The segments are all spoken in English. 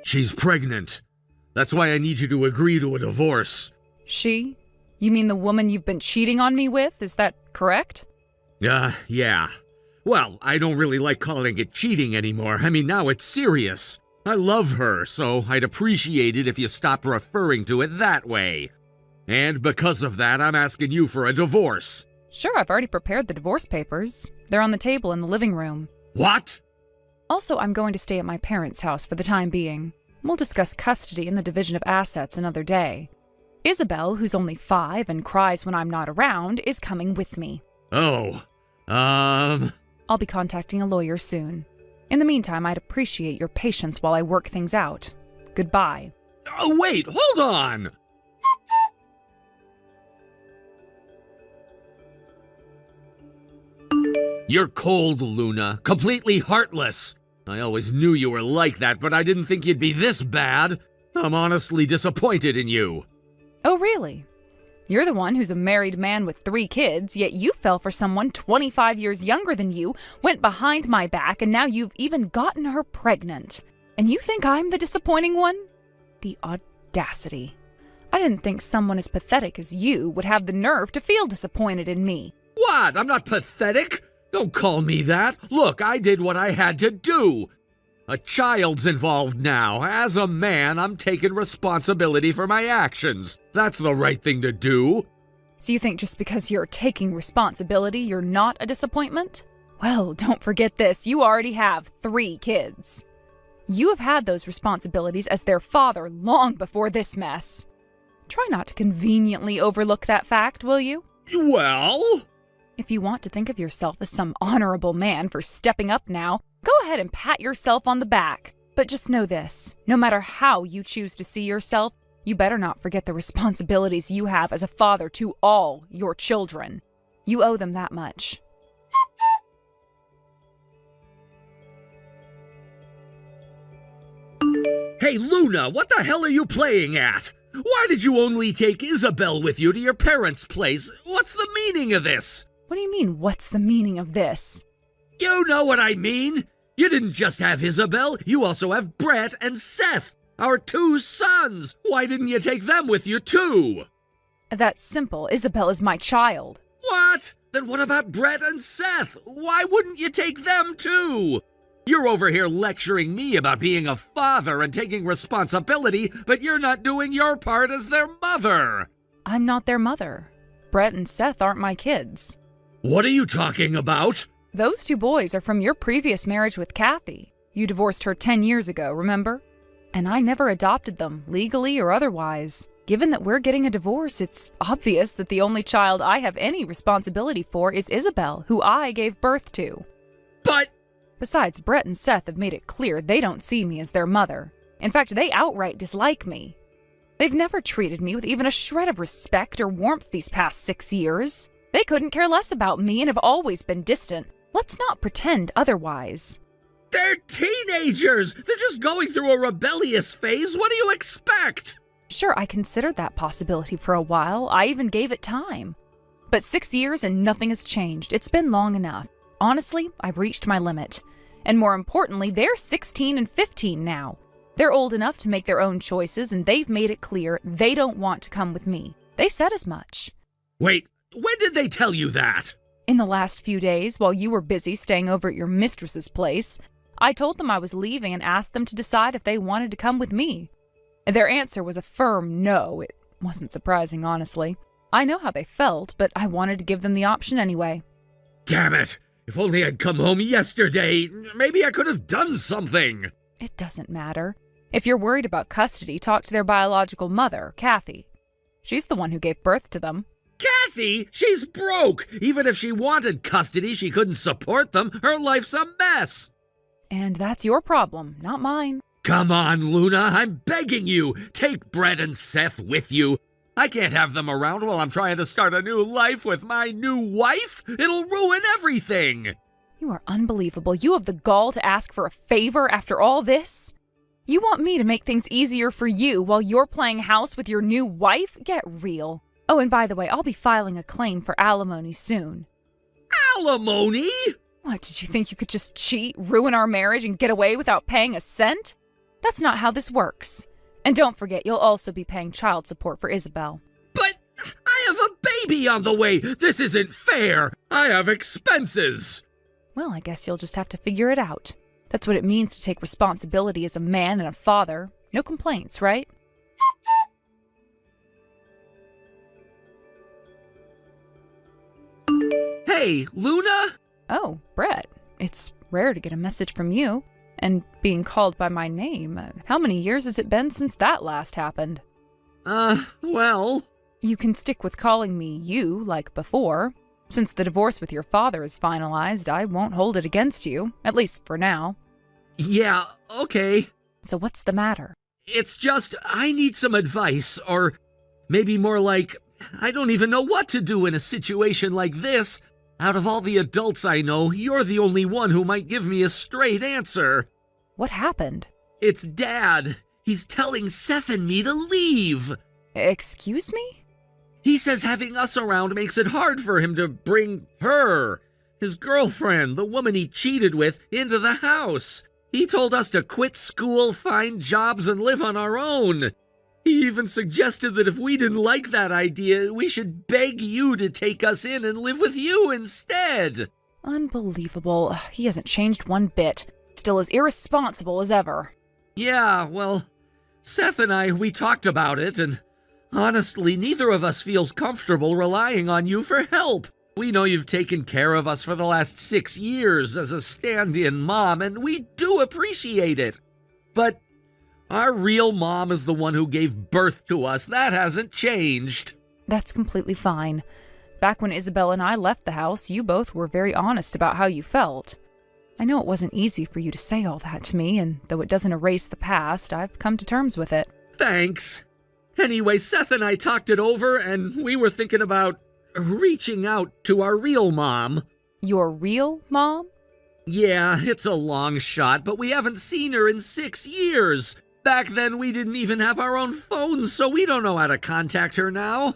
She's pregnant. That's why I need you to agree to a divorce. She? You mean the woman you've been cheating on me with? Is that correct? Yeah. Well, I don't really like calling it cheating anymore. I mean, now it's serious. I love her, so I'd appreciate it if you stopped referring to it that way. And because of that, I'm asking you for a divorce. Sure, I've already prepared the divorce papers. They're on the table in the living room. What? Also, I'm going to stay at my parents' house for the time being. We'll discuss custody and the division of assets another day. Isabel, who's only 5 and cries when I'm not around, is coming with me. Oh, I'll be contacting a lawyer soon. In the meantime, I'd appreciate your patience while I work things out. Goodbye. Oh, wait, hold on! You're cold, Luna. Completely heartless. I always knew you were like that, but I didn't think you'd be this bad. I'm honestly disappointed in you. Oh, really? You're the one who's a married man with 3 kids, yet you fell for someone 25 years younger than you, went behind my back, and now you've even gotten her pregnant. And you think I'm the disappointing one? The audacity. I didn't think someone as pathetic as you would have the nerve to feel disappointed in me. What? I'm not pathetic? Don't call me that. Look, I did what I had to do. A child's involved now. As a man, I'm taking responsibility for my actions. That's the right thing to do. So you think just because you're taking responsibility, you're not a disappointment? Well, don't forget this. You already have 3 kids. You have had those responsibilities as their father long before this mess. Try not to conveniently overlook that fact, will you? Well? If you want to think of yourself as some honorable man for stepping up now, go ahead and pat yourself on the back. But just know this, no matter how you choose to see yourself, you better not forget the responsibilities you have as a father to all your children. You owe them that much. Hey, Luna, what the hell are you playing at? Why did you only take Isabel with you to your parents' place? What's the meaning of this? What do you mean, what's the meaning of this? You know what I mean. You didn't just have Isabel, you also have Brett and Seth, our 2 sons. Why didn't you take them with you too? That's simple. Isabel is my child. What? Then what about Brett and Seth? Why wouldn't you take them too? You're over here lecturing me about being a father and taking responsibility, but you're not doing your part as their mother. I'm not their mother. Brett and Seth aren't my kids. What are you talking about? Those 2 boys are from your previous marriage with Kathy. You divorced her 10 years ago, remember? And I never adopted them, legally or otherwise. Given that we're getting a divorce, it's obvious that the only child I have any responsibility for is Isabel, who I gave birth to. But... Besides, Brett and Seth have made it clear they don't see me as their mother. In fact, they outright dislike me. They've never treated me with even a shred of respect or warmth these past 6 years. They couldn't care less about me and have always been distant. Let's not pretend otherwise. They're teenagers! They're just going through a rebellious phase. What do you expect? Sure, I considered that possibility for a while. I even gave it time. But 6 years and nothing has changed. It's been long enough. Honestly, I've reached my limit. And more importantly, they're 16 and 15 now. They're old enough to make their own choices, and they've made it clear they don't want to come with me. They said as much. Wait, when did they tell you that? In the last few days, while you were busy staying over at your mistress's place, I told them I was leaving and asked them to decide if they wanted to come with me. Their answer was a firm no. It wasn't surprising, honestly. I know how they felt, but I wanted to give them the option anyway. Damn it! If only I'd come home yesterday, maybe I could have done something. It doesn't matter. If you're worried about custody, talk to their biological mother, Kathy. She's the one who gave birth to them. Kathy? She's broke! Even if she wanted custody, she couldn't support them. Her life's a mess. And that's your problem, not mine. Come on, Luna, I'm begging you. Take Brett and Seth with you. I can't have them around while I'm trying to start a new life with my new wife. It'll ruin everything. You are unbelievable. You have the gall to ask for a favor after all this? You want me to make things easier for you while you're playing house with your new wife? Get real. Oh, and by the way, I'll be filing a claim for alimony soon. Alimony? What, did you think you could just cheat, ruin our marriage, and get away without paying a cent? That's not how this works. And don't forget, you'll also be paying child support for Isabel. But I have a baby on the way. This isn't fair. I have expenses. Well, I guess you'll just have to figure it out. That's what it means to take responsibility as a man and a father. No complaints, right? Hey, Luna? Oh, Brett. It's rare to get a message from you. And being called by my name. How many years has it been since that last happened? Well... You can stick with calling me you like before. Since the divorce with your father is finalized, I won't hold it against you, at least for now. Yeah, okay. So what's the matter? It's just, I need some advice, or maybe more like, I don't even know what to do in a situation like this. Out of all the adults I know, you're the only one who might give me a straight answer. What happened? It's Dad. He's telling Seth and me to leave. Excuse me? He says having us around makes it hard for him to bring her, his girlfriend, the woman he cheated with, into the house. He told us to quit school, find jobs, and live on our own. He even suggested that if we didn't like that idea, we should beg you to take us in and live with you instead. Unbelievable. He hasn't changed one bit. Still as irresponsible as ever. Yeah, well, Seth and we talked about it, and honestly, neither of us feels comfortable relying on you for help. We know you've taken care of us for the last 6 years as a stand-in mom, and we do appreciate it. But our real mom is the one who gave birth to us. That hasn't changed. That's completely fine. Back when Isabel and I left the house, you both were very honest about how you felt. I know it wasn't easy for you to say all that to me, and though it doesn't erase the past, I've come to terms with it. Thanks. Anyway, Seth and I talked it over, and we were thinking about reaching out to our real mom. Your real mom? Yeah, it's a long shot, but we haven't seen her in 6 years. Back then, we didn't even have our own phones, so we don't know how to contact her now.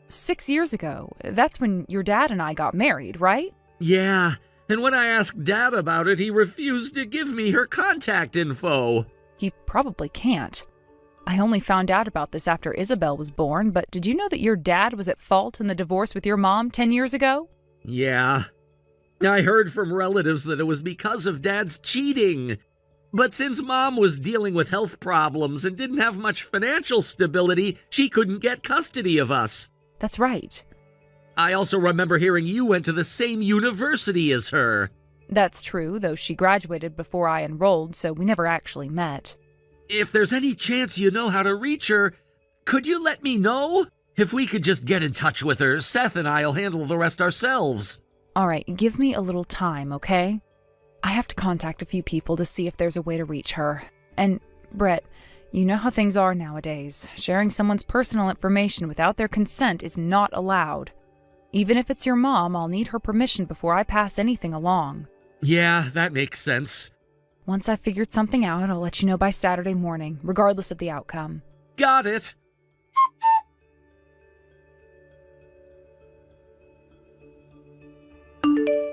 6 years ago. That's when your dad and I got married, right? Yeah, and when I asked Dad about it, he refused to give me her contact info. He probably can't. I only found out about this after Isabel was born, but did you know that your dad was at fault in the divorce with your mom 10 years ago? Yeah. I heard from relatives that it was because of Dad's cheating. But since Mom was dealing with health problems and didn't have much financial stability, she couldn't get custody of us. That's right. I also remember hearing you went to the same university as her. That's true, though she graduated before I enrolled, so we never actually met. If there's any chance you know how to reach her, could you let me know? If we could just get in touch with her, Seth and I'll handle the rest ourselves. All right, give me a little time, okay? I have to contact a few people to see if there's a way to reach her. And, Brett, you know how things are nowadays. Sharing someone's personal information without their consent is not allowed. Even if it's your mom, I'll need her permission before I pass anything along. Yeah, that makes sense. Once I've figured something out, I'll let you know by Saturday morning, regardless of the outcome. Got it.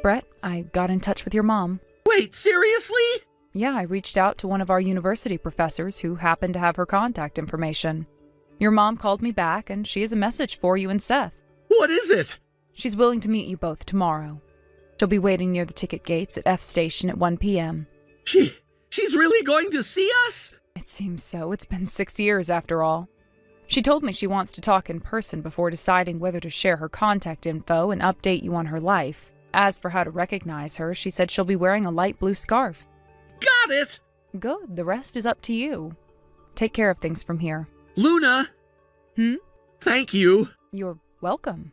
Brett, I got in touch with your mom. Wait, seriously? Yeah, I reached out to one of our university professors who happened to have her contact information. Your mom called me back, and she has a message for you and Seth. What is it? She's willing to meet you both tomorrow. She'll be waiting near the ticket gates at F Station at 1 p.m. She's really going to see us? It seems so. It's been 6 years after all. She told me she wants to talk in person before deciding whether to share her contact info and update you on her life. As for how to recognize her, she said she'll be wearing a light blue scarf. Got it! Good. The rest is up to you. Take care of things from here. Luna! Thank you. You're welcome.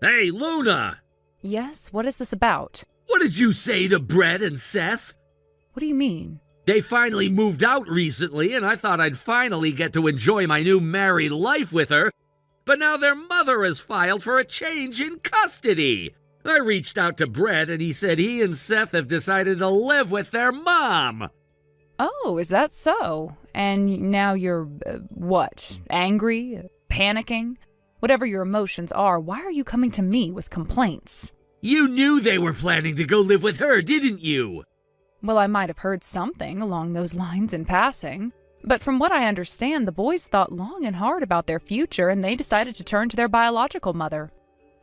Hey, Luna! Yes? What is this about? What did you say to Brett and Seth? What do you mean? They finally moved out recently, and I thought I'd finally get to enjoy my new married life with her. But now their mother has filed for a change in custody. I reached out to Brett, and he said he and Seth have decided to live with their mom. Oh, is that so? And now you're, what, angry? panicking? Whatever your emotions are, why are you coming to me with complaints? You knew they were planning to go live with her, didn't you? Well, I might have heard something along those lines in passing. But from what I understand, the boys thought long and hard about their future and they decided to turn to their biological mother.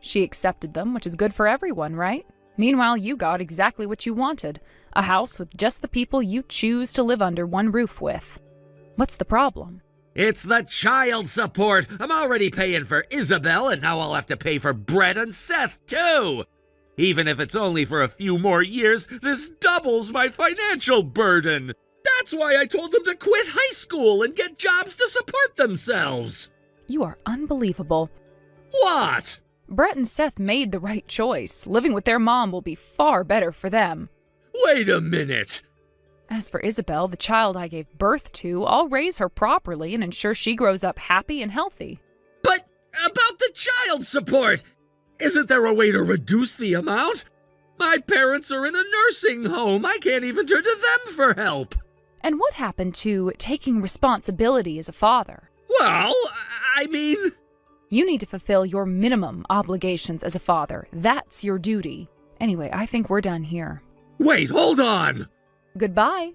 She accepted them, which is good for everyone, right? Meanwhile, you got exactly what you wanted, a house with just the people you choose to live under one roof with. What's the problem? It's the child support. I'm already paying for Isabel, and now I'll have to pay for Brett and Seth, too. Even if it's only for a few more years, this doubles my financial burden. That's why I told them to quit high school and get jobs to support themselves. You are unbelievable. What? Brett and Seth made the right choice. Living with their mom will be far better for them. Wait a minute. As for Isabel, the child I gave birth to, I'll raise her properly and ensure she grows up happy and healthy. But about the child support, isn't there a way to reduce the amount? My parents are in a nursing home. I can't even turn to them for help. And what happened to taking responsibility as a father? Well, I mean... You need to fulfill your minimum obligations as a father. That's your duty. Anyway, I think we're done here. Wait, hold on! Goodbye.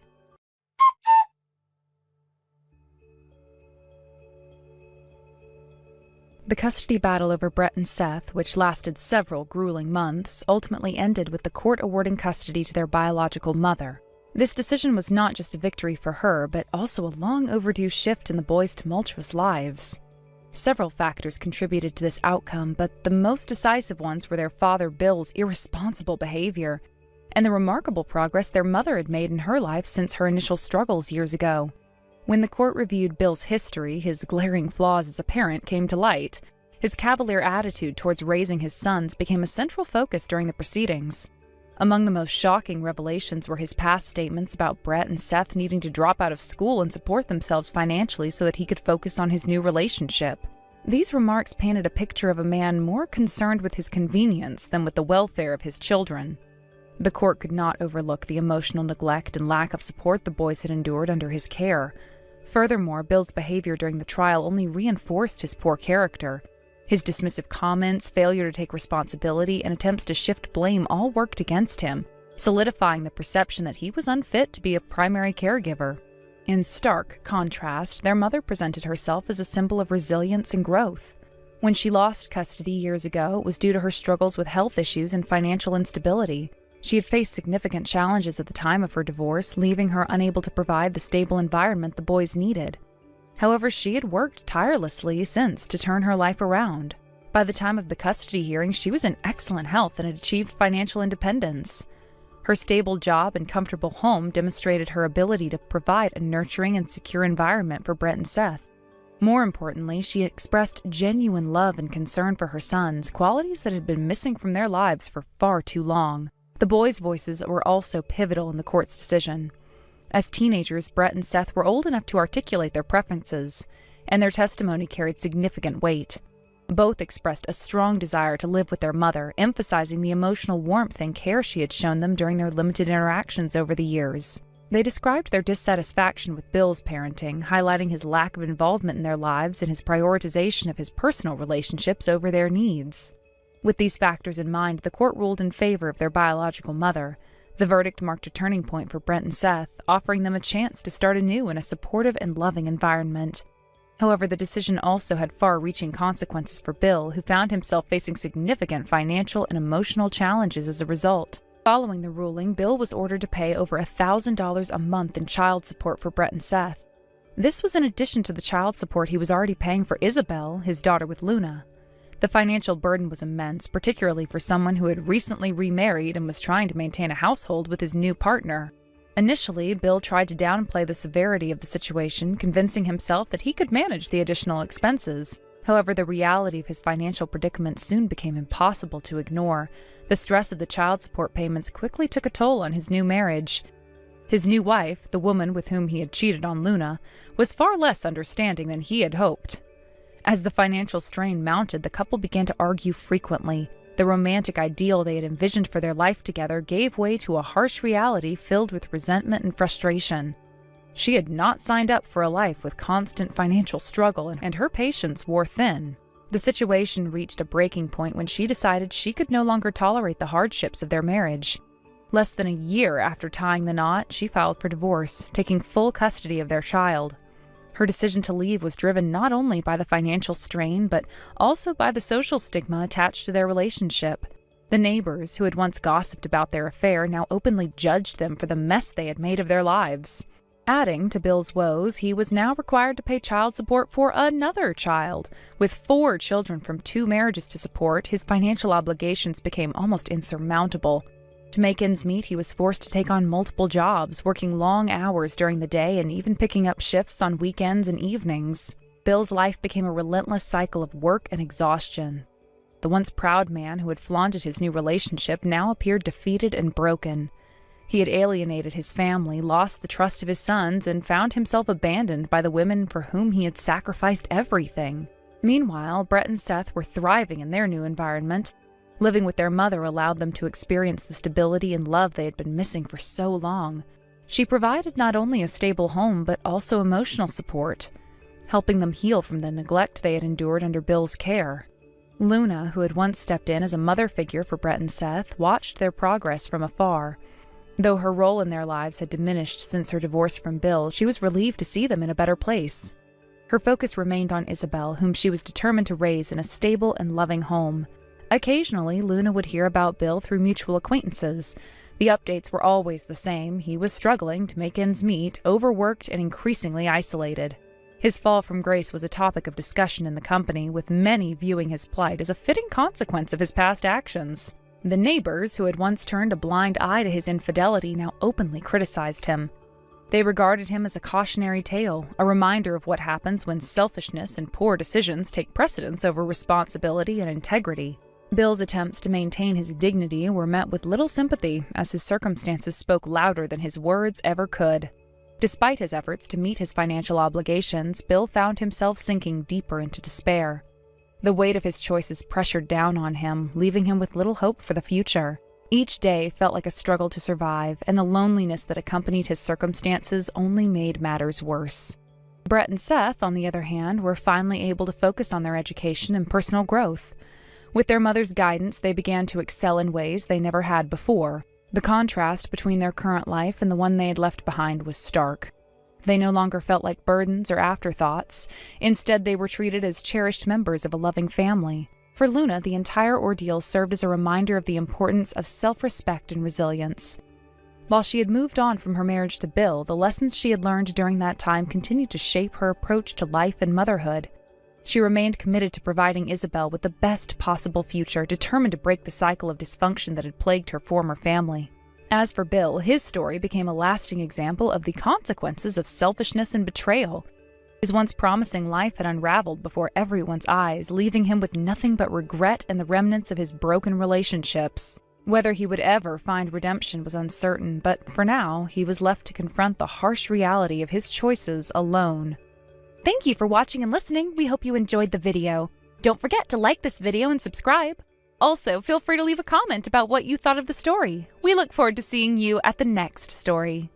The custody battle over Brett and Seth, which lasted several grueling months, ultimately ended with the court awarding custody to their biological mother. This decision was not just a victory for her, but also a long overdue shift in the boys' tumultuous lives. Several factors contributed to this outcome, but the most decisive ones were their father Bill's irresponsible behavior, and the remarkable progress their mother had made in her life since her initial struggles years ago. When the court reviewed Bill's history, his glaring flaws as a parent came to light. His cavalier attitude towards raising his sons became a central focus during the proceedings. Among the most shocking revelations were his past statements about Brett and Seth needing to drop out of school and support themselves financially so that he could focus on his new relationship. These remarks painted a picture of a man more concerned with his convenience than with the welfare of his children. The court could not overlook the emotional neglect and lack of support the boys had endured under his care. Furthermore, Bill's behavior during the trial only reinforced his poor character. His dismissive comments, failure to take responsibility, and attempts to shift blame all worked against him, solidifying the perception that he was unfit to be a primary caregiver. In stark contrast, their mother presented herself as a symbol of resilience and growth. When she lost custody years ago, it was due to her struggles with health issues and financial instability. She had faced significant challenges at the time of her divorce, leaving her unable to provide the stable environment the boys needed. However, she had worked tirelessly since to turn her life around. By the time of the custody hearing, she was in excellent health and had achieved financial independence. Her stable job and comfortable home demonstrated her ability to provide a nurturing and secure environment for Brett and Seth. More importantly, she expressed genuine love and concern for her sons, qualities that had been missing from their lives for far too long. The boys' voices were also pivotal in the court's decision. As teenagers, Brett and Seth were old enough to articulate their preferences, and their testimony carried significant weight. Both expressed a strong desire to live with their mother, emphasizing the emotional warmth and care she had shown them during their limited interactions over the years. They described their dissatisfaction with Bill's parenting, highlighting his lack of involvement in their lives and his prioritization of his personal relationships over their needs. With these factors in mind, the court ruled in favor of their biological mother. The verdict marked a turning point for Brett and Seth, offering them a chance to start anew in a supportive and loving environment. However, the decision also had far-reaching consequences for Bill, who found himself facing significant financial and emotional challenges as a result. Following the ruling, Bill was ordered to pay over $1,000 a month in child support for Brett and Seth. This was in addition to the child support he was already paying for Isabel, his daughter with Luna. The financial burden was immense, particularly for someone who had recently remarried and was trying to maintain a household with his new partner. Initially, Bill tried to downplay the severity of the situation, convincing himself that he could manage the additional expenses. However, the reality of his financial predicament soon became impossible to ignore. The stress of the child support payments quickly took a toll on his new marriage. His new wife, the woman with whom he had cheated on Luna, was far less understanding than he had hoped. As the financial strain mounted, the couple began to argue frequently. The romantic ideal they had envisioned for their life together gave way to a harsh reality filled with resentment and frustration. She had not signed up for a life with constant financial struggle, and her patience wore thin. The situation reached a breaking point when she decided she could no longer tolerate the hardships of their marriage. Less than a year after tying the knot, she filed for divorce, taking full custody of their child. Her decision to leave was driven not only by the financial strain, but also by the social stigma attached to their relationship. The neighbors, who had once gossiped about their affair, now openly judged them for the mess they had made of their lives. Adding to Bill's woes, he was now required to pay child support for another child. With 4 children from 2 marriages to support, his financial obligations became almost insurmountable. To make ends meet, he was forced to take on multiple jobs, working long hours during the day and even picking up shifts on weekends and evenings. Bill's life became a relentless cycle of work and exhaustion. The once proud man who had flaunted his new relationship now appeared defeated and broken. He had alienated his family, lost the trust of his sons, and found himself abandoned by the women for whom he had sacrificed everything. Meanwhile, Brett and Seth were thriving in their new environment. Living with their mother allowed them to experience the stability and love they had been missing for so long. She provided not only a stable home, but also emotional support, helping them heal from the neglect they had endured under Bill's care. Luna, who had once stepped in as a mother figure for Brett and Seth, watched their progress from afar. Though her role in their lives had diminished since her divorce from Bill, she was relieved to see them in a better place. Her focus remained on Isabel, whom she was determined to raise in a stable and loving home. Occasionally, Luna would hear about Bill through mutual acquaintances. The updates were always the same. He was struggling to make ends meet, overworked, and increasingly isolated. His fall from grace was a topic of discussion in the company, with many viewing his plight as a fitting consequence of his past actions. The neighbors, who had once turned a blind eye to his infidelity, now openly criticized him. They regarded him as a cautionary tale, a reminder of what happens when selfishness and poor decisions take precedence over responsibility and integrity. Bill's attempts to maintain his dignity were met with little sympathy, as his circumstances spoke louder than his words ever could. Despite his efforts to meet his financial obligations, Bill found himself sinking deeper into despair. The weight of his choices pressured down on him, leaving him with little hope for the future. Each day felt like a struggle to survive, and the loneliness that accompanied his circumstances only made matters worse. Brett and Seth, on the other hand, were finally able to focus on their education and personal growth. With their mother's guidance, they began to excel in ways they never had before. The contrast between their current life and the one they had left behind was stark. They no longer felt like burdens or afterthoughts. Instead, they were treated as cherished members of a loving family. For Luna, the entire ordeal served as a reminder of the importance of self-respect and resilience. While she had moved on from her marriage to Bill, the lessons she had learned during that time continued to shape her approach to life and motherhood. She remained committed to providing Isabel with the best possible future, determined to break the cycle of dysfunction that had plagued her former family. As for Bill, his story became a lasting example of the consequences of selfishness and betrayal. His once promising life had unraveled before everyone's eyes, leaving him with nothing but regret and the remnants of his broken relationships. Whether he would ever find redemption was uncertain, but for now, he was left to confront the harsh reality of his choices alone. Thank you for watching and listening. We hope you enjoyed the video. Don't forget to like this video and subscribe. Also, feel free to leave a comment about what you thought of the story. We look forward to seeing you at the next story.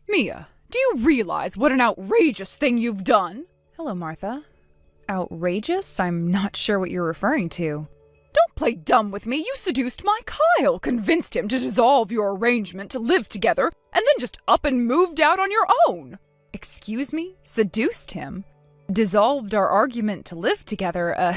Mia, do you realize what an outrageous thing you've done? Hello, Martha. Outrageous? I'm not sure what you're referring to. Don't play dumb with me. You seduced my Kyle, convinced him to dissolve your arrangement to live together, and then just up and moved out on your own. Excuse me? Seduced him? Dissolved our argument to live together?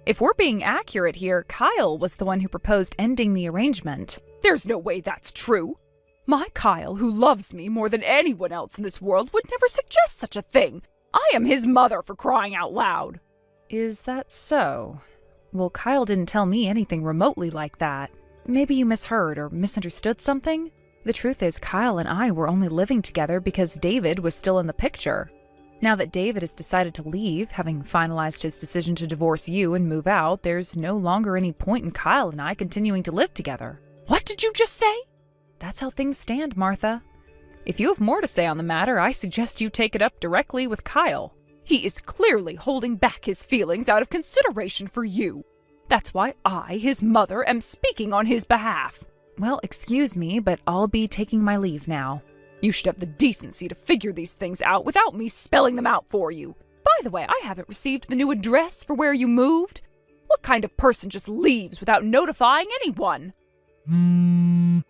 If we're being accurate here, Kyle was the one who proposed ending the arrangement. There's no way that's true. My Kyle, who loves me more than anyone else in this world, would never suggest such a thing. I am his mother, for crying out loud. Is that so? Well, Kyle didn't tell me anything remotely like that. Maybe you misheard or misunderstood something? The truth is, Kyle and I were only living together because David was still in the picture. Now that David has decided to leave, having finalized his decision to divorce you and move out, there's no longer any point in Kyle and I continuing to live together. What did you just say? That's how things stand, Martha. If you have more to say on the matter, I suggest you take it up directly with Kyle. He is clearly holding back his feelings out of consideration for you. That's why I, his mother, am speaking on his behalf. Well, excuse me, but I'll be taking my leave now. You should have the decency to figure these things out without me spelling them out for you. By the way, I haven't received the new address for where you moved. What kind of person just leaves without notifying anyone? Mia!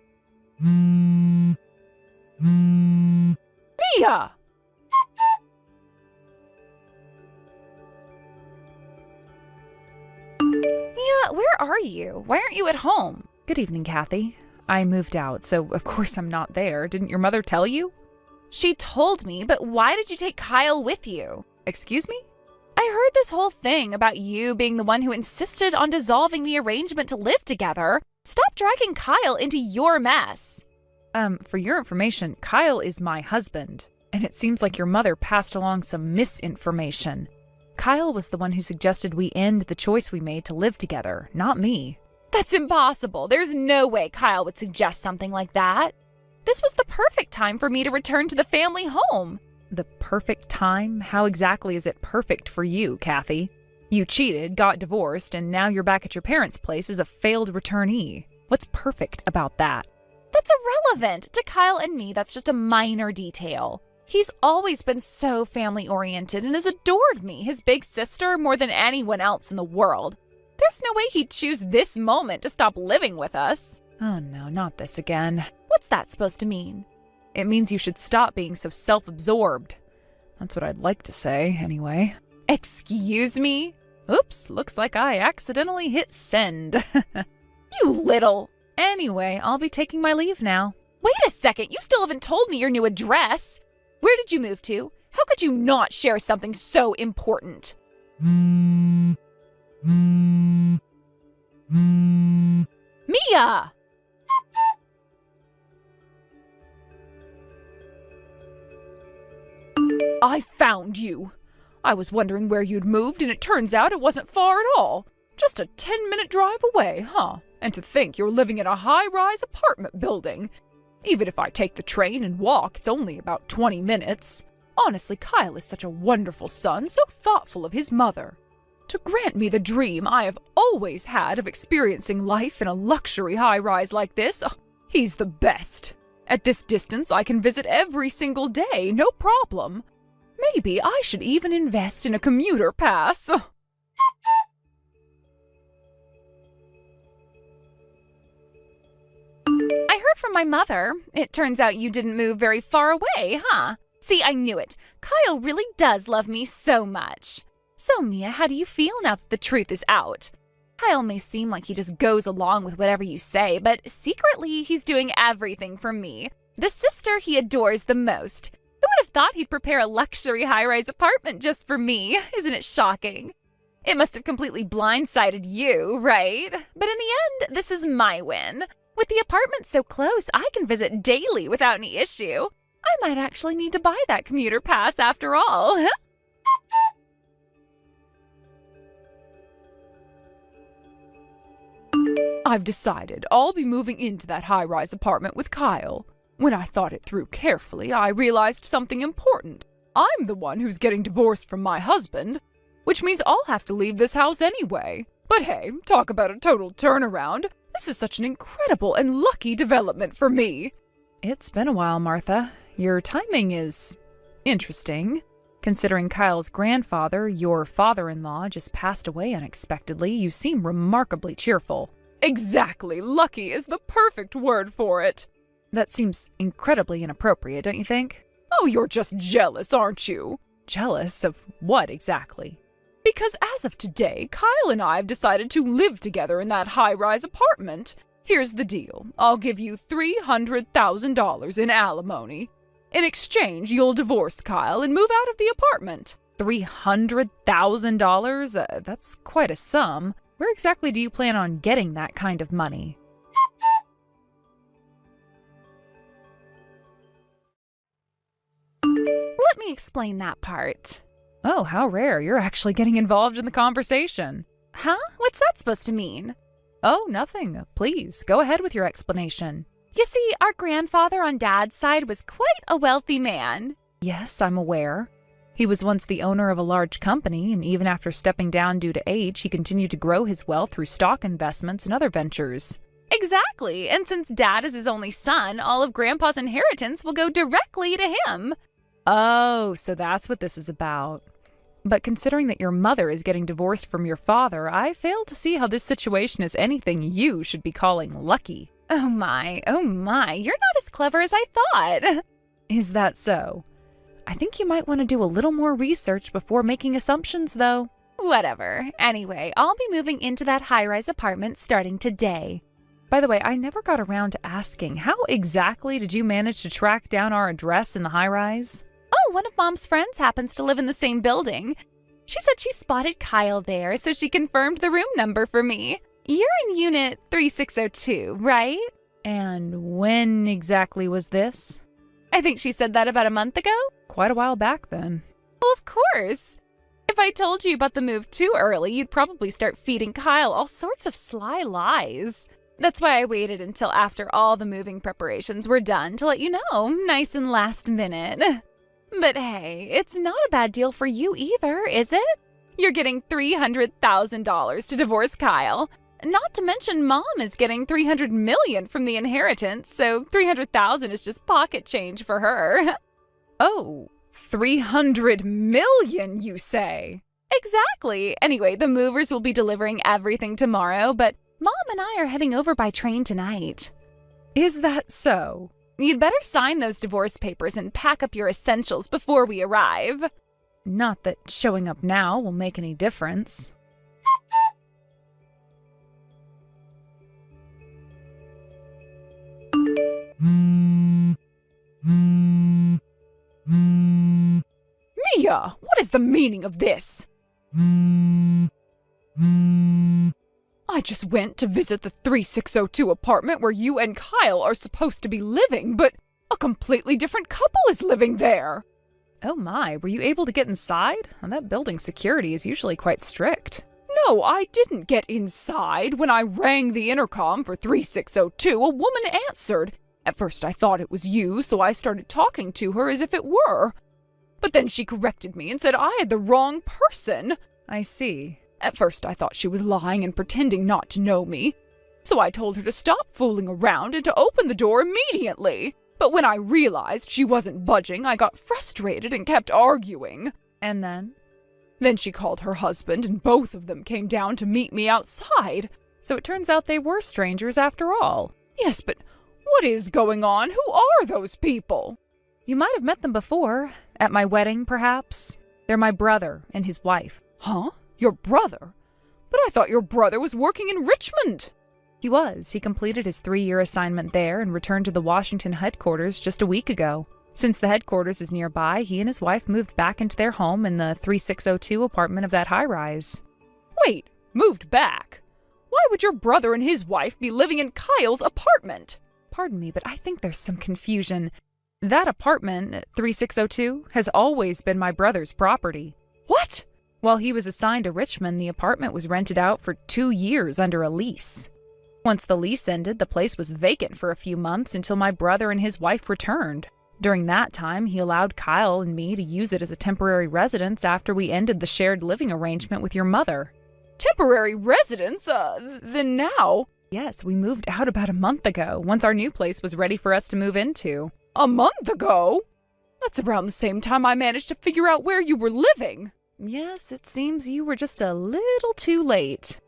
Mia, where are you? Why aren't you at home? Good evening, Kathy. I moved out, so of course I'm not there. Didn't your mother tell you? She told me, but why did you take Kyle with you? Excuse me? I heard this whole thing about you being the one who insisted on dissolving the arrangement to live together. Stop dragging Kyle into your mess. For your information, Kyle is my husband, and it seems like your mother passed along some misinformation. Kyle was the one who suggested we end the choice we made to live together, not me. That's impossible. There's no way Kyle would suggest something like that. This was the perfect time for me to return to the family home. The perfect time? How exactly is it perfect for you, Kathy? You cheated, got divorced, and now you're back at your parents' place as a failed returnee. What's perfect about that? That's irrelevant. To Kyle and me, that's just a minor detail. He's always been so family-oriented and has adored me, his big sister, more than anyone else in the world. There's no way he'd choose this moment to stop living with us. Oh no, not this again. What's that supposed to mean? It means you should stop being so self-absorbed. That's what I'd like to say, anyway. Excuse me? Oops, looks like I accidentally hit send. You little... Anyway, I'll be taking my leave now. Wait a second, you still haven't told me your new address. Where did you move to? How could you not share something so important? Mia! I found you. I was wondering where you'd moved, and it turns out it wasn't far at all. Just a 10-minute drive away, huh? And to think you're living in a high-rise apartment building. Even if I take the train and walk, it's only about 20 minutes. Honestly, Kyle is such a wonderful son, so thoughtful of his mother. To grant me the dream I have always had of experiencing life in a luxury high-rise like this, he's the best. At this distance, I can visit every single day, no problem. Maybe I should even invest in a commuter pass. I heard from my mother. It turns out you didn't move very far away, huh? See, I knew it. Kyle really does love me so much. So, Mia, how do you feel now that the truth is out? Kyle may seem like he just goes along with whatever you say, but secretly he's doing everything for me. The sister he adores the most. Who would have thought he'd prepare a luxury high-rise apartment just for me? Isn't it shocking? It must have completely blindsided you, right? But in the end, this is my win. With the apartment so close, I can visit daily without any issue. I might actually need to buy that commuter pass after all. I've decided I'll be moving into that high-rise apartment with Kyle. When I thought it through carefully, I realized something important. I'm the one who's getting divorced from my husband, which means I'll have to leave this house anyway. But hey, talk about a total turnaround. This is such an incredible and lucky development for me. It's been a while, Martha. Your timing is interesting. Considering Kyle's grandfather, your father-in-law, just passed away unexpectedly, you seem remarkably cheerful. Exactly. Lucky is the perfect word for it. That seems incredibly inappropriate, don't you think? Oh, you're just jealous, aren't you? Jealous of what exactly? Because as of today, Kyle and I have decided to live together in that high-rise apartment. Here's the deal. I'll give you $300,000 in alimony. In exchange, you'll divorce Kyle and move out of the apartment. $300,000? That's quite a sum. Where exactly do you plan on getting that kind of money? Let me explain that part. Oh, how rare. You're actually getting involved in the conversation. Huh? What's that supposed to mean? Oh, nothing. Please, go ahead with your explanation. You see, our grandfather on Dad's side was quite a wealthy man. Yes, I'm aware. He was once the owner of a large company, and even after stepping down due to age, he continued to grow his wealth through stock investments and other ventures. Exactly, and since Dad is his only son, all of Grandpa's inheritance will go directly to him. Oh, so that's what this is about. But considering that your mother is getting divorced from your father, I fail to see how this situation is anything you should be calling lucky. Oh my, you're not as clever as I thought. Is that so? I think you might want to do a little more research before making assumptions, though. Whatever. Anyway, I'll be moving into that high-rise apartment starting today. By the way, I never got around to asking, how exactly did you manage to track down our address in the high-rise? Oh, one of Mom's friends happens to live in the same building. She said she spotted Kyle there, so she confirmed the room number for me. You're in unit 3602, right? And when exactly was this? I think she said that about a month ago. Quite a while back then. Well, of course. If I told you about the move too early, you'd probably start feeding Kyle all sorts of sly lies. That's why I waited until after all the moving preparations were done to let you know, nice and last minute. But hey, it's not a bad deal for you either, is it? You're getting $300,000 to divorce Kyle. Not to mention Mom is getting $300 million from the inheritance, so $300,000 is just pocket change for her. Oh, $300 million, you say? Exactly. Anyway, the movers will be delivering everything tomorrow, but Mom and I are heading over by train tonight. Is that so? You'd better sign those divorce papers and pack up your essentials before we arrive. Not that showing up now will make any difference. Mia, what is the meaning of this? I just went to visit the 3602 apartment where you and Kyle are supposed to be living, but a completely different couple is living there. Oh my, were you able to get inside? That building's security is usually quite strict. No, I didn't get inside. When I rang the intercom for 3602, a woman answered. At first I thought it was you, so I started talking to her as if it were. But then she corrected me and said I had the wrong person. I see. At first I thought she was lying and pretending not to know me. So I told her to stop fooling around and to open the door immediately. But when I realized she wasn't budging, I got frustrated and kept arguing. And then? Then she called her husband and both of them came down to meet me outside. So it turns out they were strangers after all. Yes, but what is going on? Who are those people? You might have met them before. At my wedding, perhaps. They're my brother and his wife. Huh? Your brother? But I thought your brother was working in Richmond. He was. He completed his 3-year assignment there and returned to the Washington headquarters just a week ago. Since the headquarters is nearby, he and his wife moved back into their home in the 3602 apartment of that high-rise. Wait, moved back? Why would your brother and his wife be living in Kyle's apartment? Pardon me, but I think there's some confusion. That apartment, 3602, has always been my brother's property. What? While he was assigned to Richmond, the apartment was rented out for 2 years under a lease. Once the lease ended, the place was vacant for a few months until my brother and his wife returned. During that time, he allowed Kyle and me to use it as a temporary residence after we ended the shared living arrangement with your mother. Temporary residence? Then now? Yes, we moved out about a month ago, once our new place was ready for us to move into. A month ago? That's around the same time I managed to figure out where you were living. Yes, it seems you were just a little too late.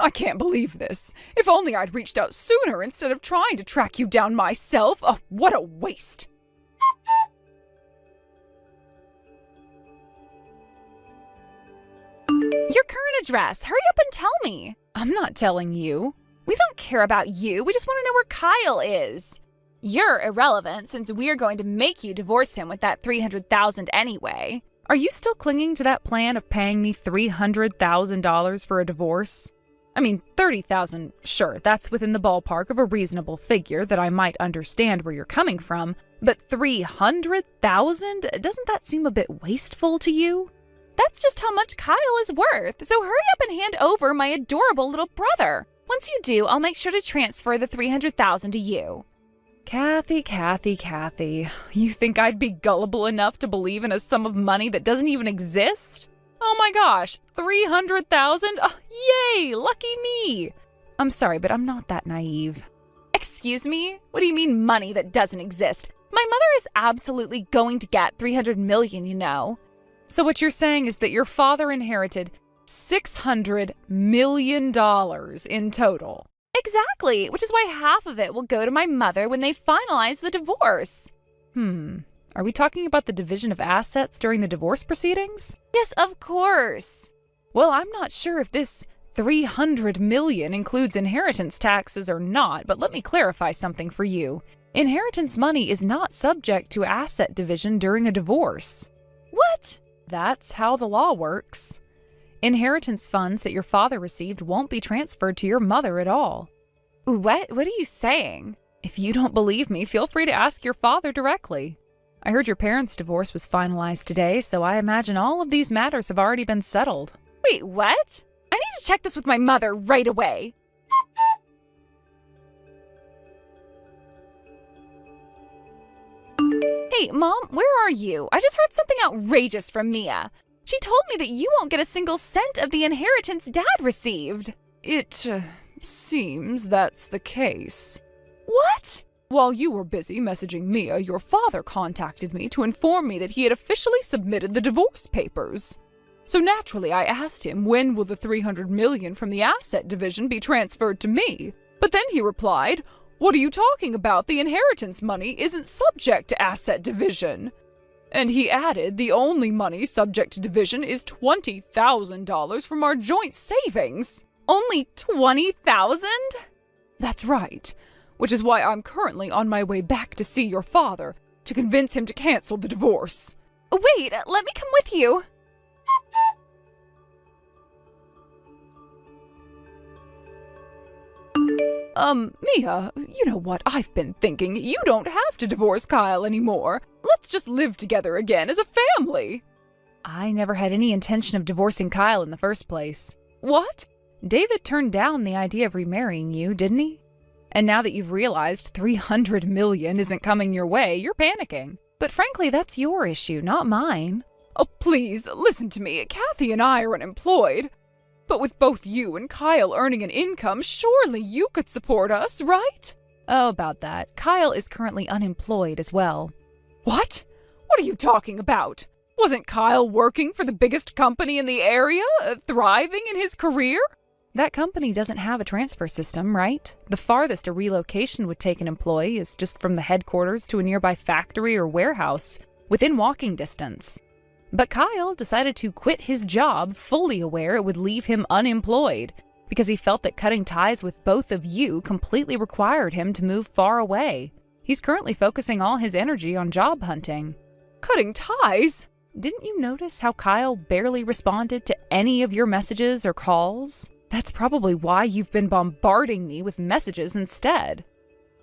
I can't believe this. If only I'd reached out sooner instead of trying to track you down myself. Oh, what a waste. Your current address. Hurry up and tell me. I'm not telling you. We don't care about you. We just want to know where Kyle is. You're irrelevant since we're going to make you divorce him with that $300,000 anyway. Are you still clinging to that plan of paying me $300,000 for a divorce? I mean, $30,000, sure, that's within the ballpark of a reasonable figure that I might understand where you're coming from, but $300,000? Doesn't that seem a bit wasteful to you? That's just how much Kyle is worth, so hurry up and hand over my adorable little brother. Once you do, I'll make sure to transfer the $300,000 to you. Kathy, you think I'd be gullible enough to believe in a sum of money that doesn't even exist? Oh my gosh, $300,000? Oh, yay, lucky me! I'm sorry, but I'm not that naive. Excuse me? What do you mean money that doesn't exist? My mother is absolutely going to get $300 million, you know. So what you're saying is that your father inherited $600 million in total. Exactly, which is why half of it will go to my mother when they finalize the divorce. Are we talking about the division of assets during the divorce proceedings? Yes, of course. Well, I'm not sure if this $300 million includes inheritance taxes or not, but let me clarify something for you. Inheritance money is not subject to asset division during a divorce. What? That's how the law works. Inheritance funds that your father received won't be transferred to your mother at all. What are you saying? If you don't believe me, feel free to ask your father directly. I heard your parents' divorce was finalized today, so I imagine all of these matters have already been settled. Wait, what? I need to check this with my mother right away. Hey, Mom, where are you? I just heard something outrageous from Mia. She told me that you won't get a single cent of the inheritance Dad received. It seems that's the case. What? While you were busy messaging Mia, your father contacted me to inform me that he had officially submitted the divorce papers. So naturally, I asked him, when will the $300 million from the asset division be transferred to me? But then he replied, what are you talking about? The inheritance money isn't subject to asset division. And he added, the only money subject to division is $20,000 from our joint savings. Only $20,000? That's right. Which is why I'm currently on my way back to see your father, to convince him to cancel the divorce. Wait, let me come with you. Mia, you know what I've been thinking? You don't have to divorce Kyle anymore. Let's just live together again as a family. I never had any intention of divorcing Kyle in the first place. What? David turned down the idea of remarrying you, didn't he? And now that you've realized $300 million isn't coming your way, you're panicking. But frankly, that's your issue, not mine. Oh, please, listen to me. Kathy and I are unemployed. But with both you and Kyle earning an income, surely you could support us, right? Oh, about that. Kyle is currently unemployed as well. What? What are you talking about? Wasn't Kyle working for the biggest company in the area, thriving in his career? That company doesn't have a transfer system, right? The farthest a relocation would take an employee is just from the headquarters to a nearby factory or warehouse, within walking distance. But Kyle decided to quit his job, fully aware it would leave him unemployed, because he felt that cutting ties with both of you completely required him to move far away. He's currently focusing all his energy on job hunting. Cutting ties? Didn't you notice how Kyle barely responded to any of your messages or calls? That's probably why you've been bombarding me with messages instead.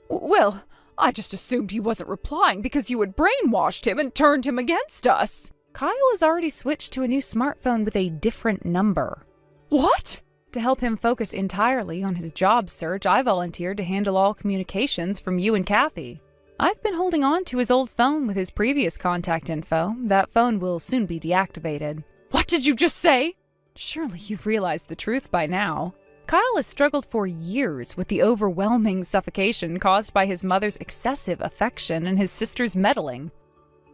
Well, I just assumed he wasn't replying because you had brainwashed him and turned him against us. Kyle has already switched to a new smartphone with a different number. What? To help him focus entirely on his job search, I volunteered to handle all communications from you and Kathy. I've been holding on to his old phone with his previous contact info. That phone will soon be deactivated. What did you just say? Surely you've realized the truth by now. Kyle has struggled for years with the overwhelming suffocation caused by his mother's excessive affection and his sister's meddling.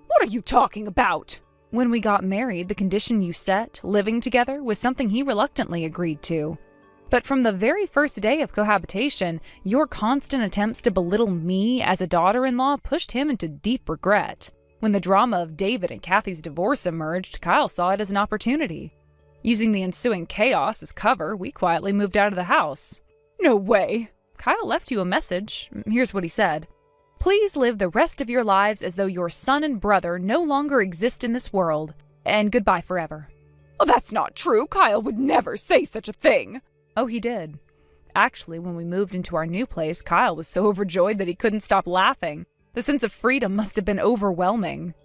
What are you talking about? When we got married, the condition you set, living together, was something he reluctantly agreed to. But from the very first day of cohabitation, your constant attempts to belittle me as a daughter-in-law pushed him into deep regret. When the drama of David and Kathy's divorce emerged, Kyle saw it as an opportunity. Using the ensuing chaos as cover, we quietly moved out of the house. No way! Kyle left you a message. Here's what he said. Please live the rest of your lives as though your son and brother no longer exist in this world. And goodbye forever. Oh, that's not true. Kyle would never say such a thing. Oh, he did. Actually, when we moved into our new place, Kyle was so overjoyed that he couldn't stop laughing. The sense of freedom must have been overwhelming.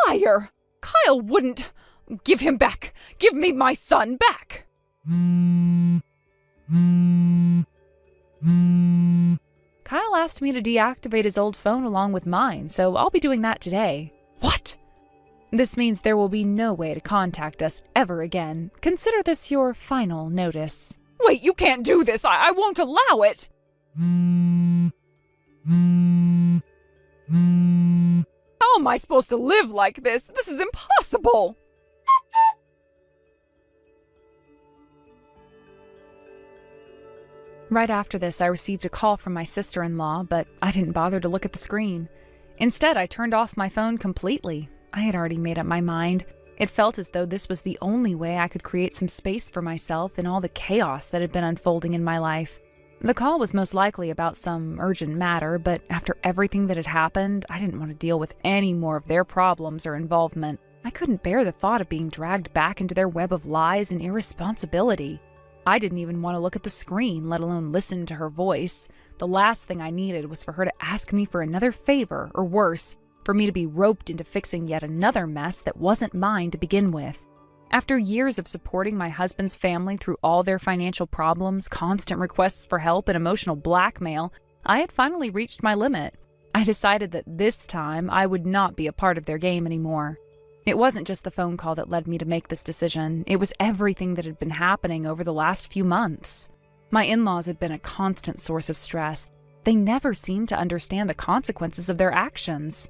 Liar! Kyle wouldn't... Give him back! Give me my son back! Kyle asked me to deactivate his old phone along with mine, so I'll be doing that today. What? This means there will be no way to contact us ever again. Consider this your final notice. Wait, you can't do this. I won't allow it. How am I supposed to live like this? This is impossible. Right after this, I received a call from my sister-in-law, but I didn't bother to look at the screen. Instead, I turned off my phone completely. I had already made up my mind. It felt as though this was the only way I could create some space for myself in all the chaos that had been unfolding in my life. The call was most likely about some urgent matter, but after everything that had happened, I didn't want to deal with any more of their problems or involvement. I couldn't bear the thought of being dragged back into their web of lies and irresponsibility. I didn't even want to look at the screen, let alone listen to her voice. The last thing I needed was for her to ask me for another favor, or worse, for me to be roped into fixing yet another mess that wasn't mine to begin with. After years of supporting my husband's family through all their financial problems, constant requests for help, and emotional blackmail, I had finally reached my limit. I decided that this time I would not be a part of their game anymore. It wasn't just the phone call that led me to make this decision. It was everything that had been happening over the last few months. My in-laws had been a constant source of stress. They never seemed to understand the consequences of their actions.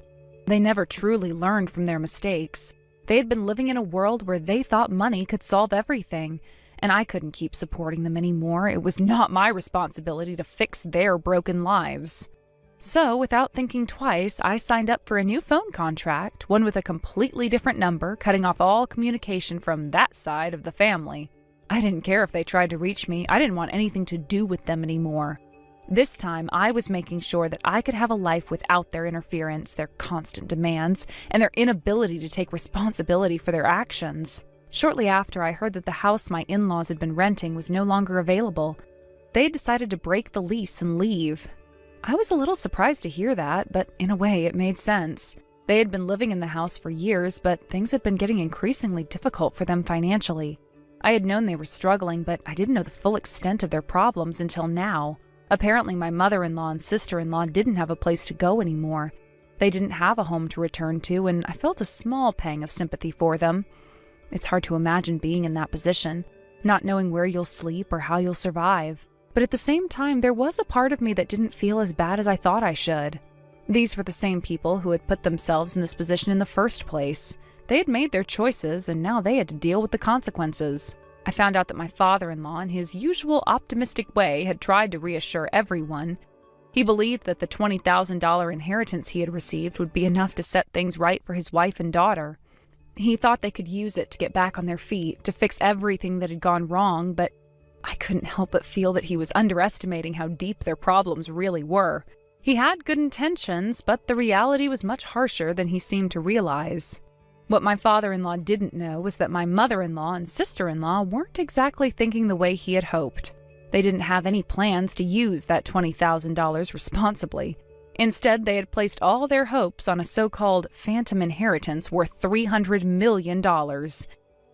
They never truly learned from their mistakes. They had been living in a world where they thought money could solve everything, and I couldn't keep supporting them anymore. It was not my responsibility to fix their broken lives. So, without thinking twice, I signed up for a new phone contract, one with a completely different number, cutting off all communication from that side of the family. I didn't care if they tried to reach me. I didn't want anything to do with them anymore. This time, I was making sure that I could have a life without their interference, their constant demands, and their inability to take responsibility for their actions. Shortly after, I heard that the house my in-laws had been renting was no longer available. They had decided to break the lease and leave. I was a little surprised to hear that, but in a way it made sense. They had been living in the house for years, but things had been getting increasingly difficult for them financially. I had known they were struggling, but I didn't know the full extent of their problems until now. Apparently, my mother-in-law and sister-in-law didn't have a place to go anymore. They didn't have a home to return to, and I felt a small pang of sympathy for them. It's hard to imagine being in that position, not knowing where you'll sleep or how you'll survive. But at the same time, there was a part of me that didn't feel as bad as I thought I should. These were the same people who had put themselves in this position in the first place. They had made their choices, and now they had to deal with the consequences. I found out that my father-in-law, in his usual optimistic way, had tried to reassure everyone. He believed that the $20,000 inheritance he had received would be enough to set things right for his wife and daughter. He thought they could use it to get back on their feet, to fix everything that had gone wrong, but I couldn't help but feel that he was underestimating how deep their problems really were. He had good intentions, but the reality was much harsher than he seemed to realize. What my father-in-law didn't know was that my mother-in-law and sister-in-law weren't exactly thinking the way he had hoped. They didn't have any plans to use that $20,000 responsibly. Instead, they had placed all their hopes on a so-called phantom inheritance worth $300 million.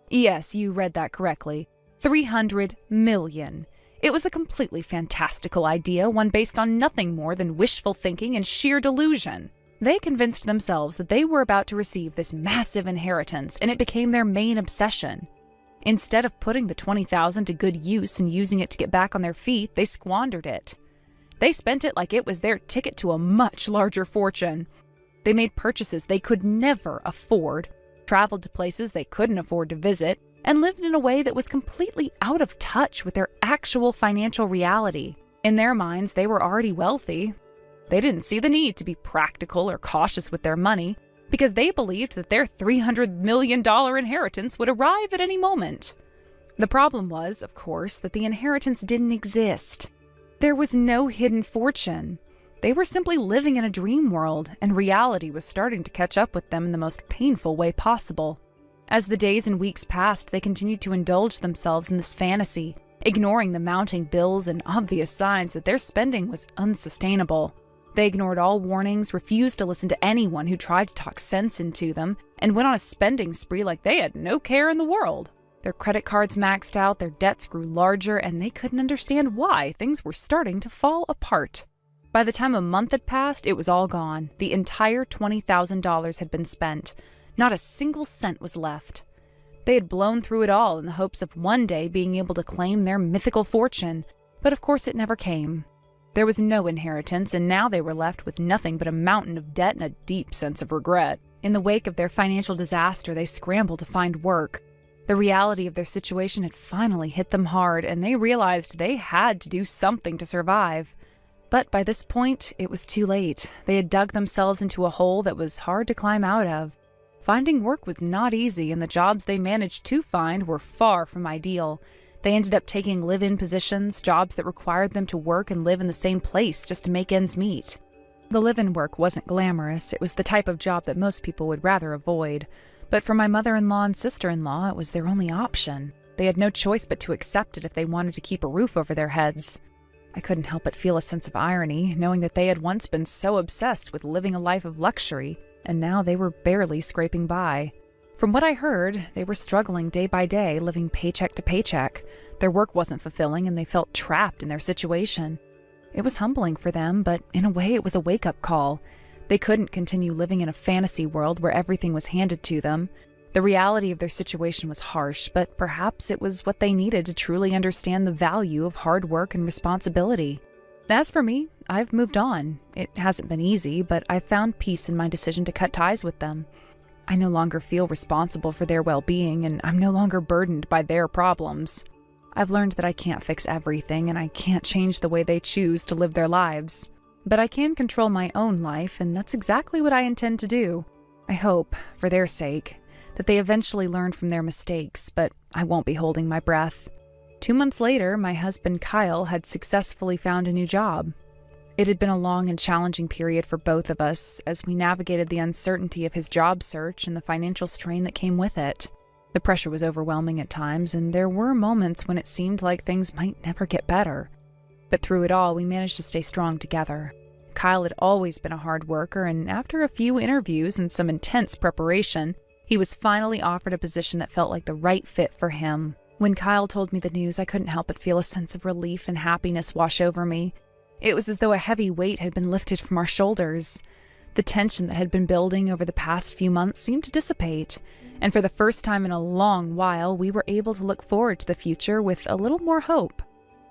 Yes, you read that correctly. $300 million. It was a completely fantastical idea, one based on nothing more than wishful thinking and sheer delusion. They convinced themselves that they were about to receive this massive inheritance, and it became their main obsession. Instead of putting the $20,000 to good use and using it to get back on their feet, they squandered it. They spent it like it was their ticket to a much larger fortune. They made purchases they could never afford, traveled to places they couldn't afford to visit, and lived in a way that was completely out of touch with their actual financial reality. In their minds, they were already wealthy. They didn't see the need to be practical or cautious with their money because they believed that their $300 million inheritance would arrive at any moment. The problem was, of course, that the inheritance didn't exist. There was no hidden fortune. They were simply living in a dream world, and reality was starting to catch up with them in the most painful way possible. As the days and weeks passed, they continued to indulge themselves in this fantasy, ignoring the mounting bills and obvious signs that their spending was unsustainable. They ignored all warnings, refused to listen to anyone who tried to talk sense into them, and went on a spending spree like they had no care in the world. Their credit cards maxed out, their debts grew larger, and they couldn't understand why things were starting to fall apart. By the time a month had passed, it was all gone. The entire $20,000 had been spent. Not a single cent was left. They had blown through it all in the hopes of one day being able to claim their mythical fortune, but of course it never came. There was no inheritance, and now they were left with nothing but a mountain of debt and a deep sense of regret. In the wake of their financial disaster, they scrambled to find work. The reality of their situation had finally hit them hard, and they realized they had to do something to survive. But by this point, it was too late. They had dug themselves into a hole that was hard to climb out of. Finding work was not easy, and the jobs they managed to find were far from ideal. They ended up taking live-in positions, jobs that required them to work and live in the same place just to make ends meet. The live-in work wasn't glamorous. It was the type of job that most people would rather avoid. But for my mother-in-law and sister-in-law, it was their only option. They had no choice but to accept it if they wanted to keep a roof over their heads. I couldn't help but feel a sense of irony, knowing that they had once been so obsessed with living a life of luxury, and now they were barely scraping by. From what I heard, they were struggling day by day, living paycheck to paycheck. Their work wasn't fulfilling, and they felt trapped in their situation. It was humbling for them, but in a way it was a wake-up call. They couldn't continue living in a fantasy world where everything was handed to them. The reality of their situation was harsh, but perhaps it was what they needed to truly understand the value of hard work and responsibility. As for me, I've moved on. It hasn't been easy, but I've found peace in my decision to cut ties with them. I no longer feel responsible for their well-being, and I'm no longer burdened by their problems. I've learned that I can't fix everything, and I can't change the way they choose to live their lives. But I can control my own life, and that's exactly what I intend to do. I hope, for their sake, that they eventually learn from their mistakes, but I won't be holding my breath. 2 months later, my husband Kyle had successfully found a new job. It had been a long and challenging period for both of us as we navigated the uncertainty of his job search and the financial strain that came with it. The pressure was overwhelming at times, and there were moments when it seemed like things might never get better. But through it all, we managed to stay strong together. Kyle had always been a hard worker, and after a few interviews and some intense preparation, he was finally offered a position that felt like the right fit for him. When Kyle told me the news, I couldn't help but feel a sense of relief and happiness wash over me. It was as though a heavy weight had been lifted from our shoulders. The tension that had been building over the past few months seemed to dissipate, and for the first time in a long while, we were able to look forward to the future with a little more hope.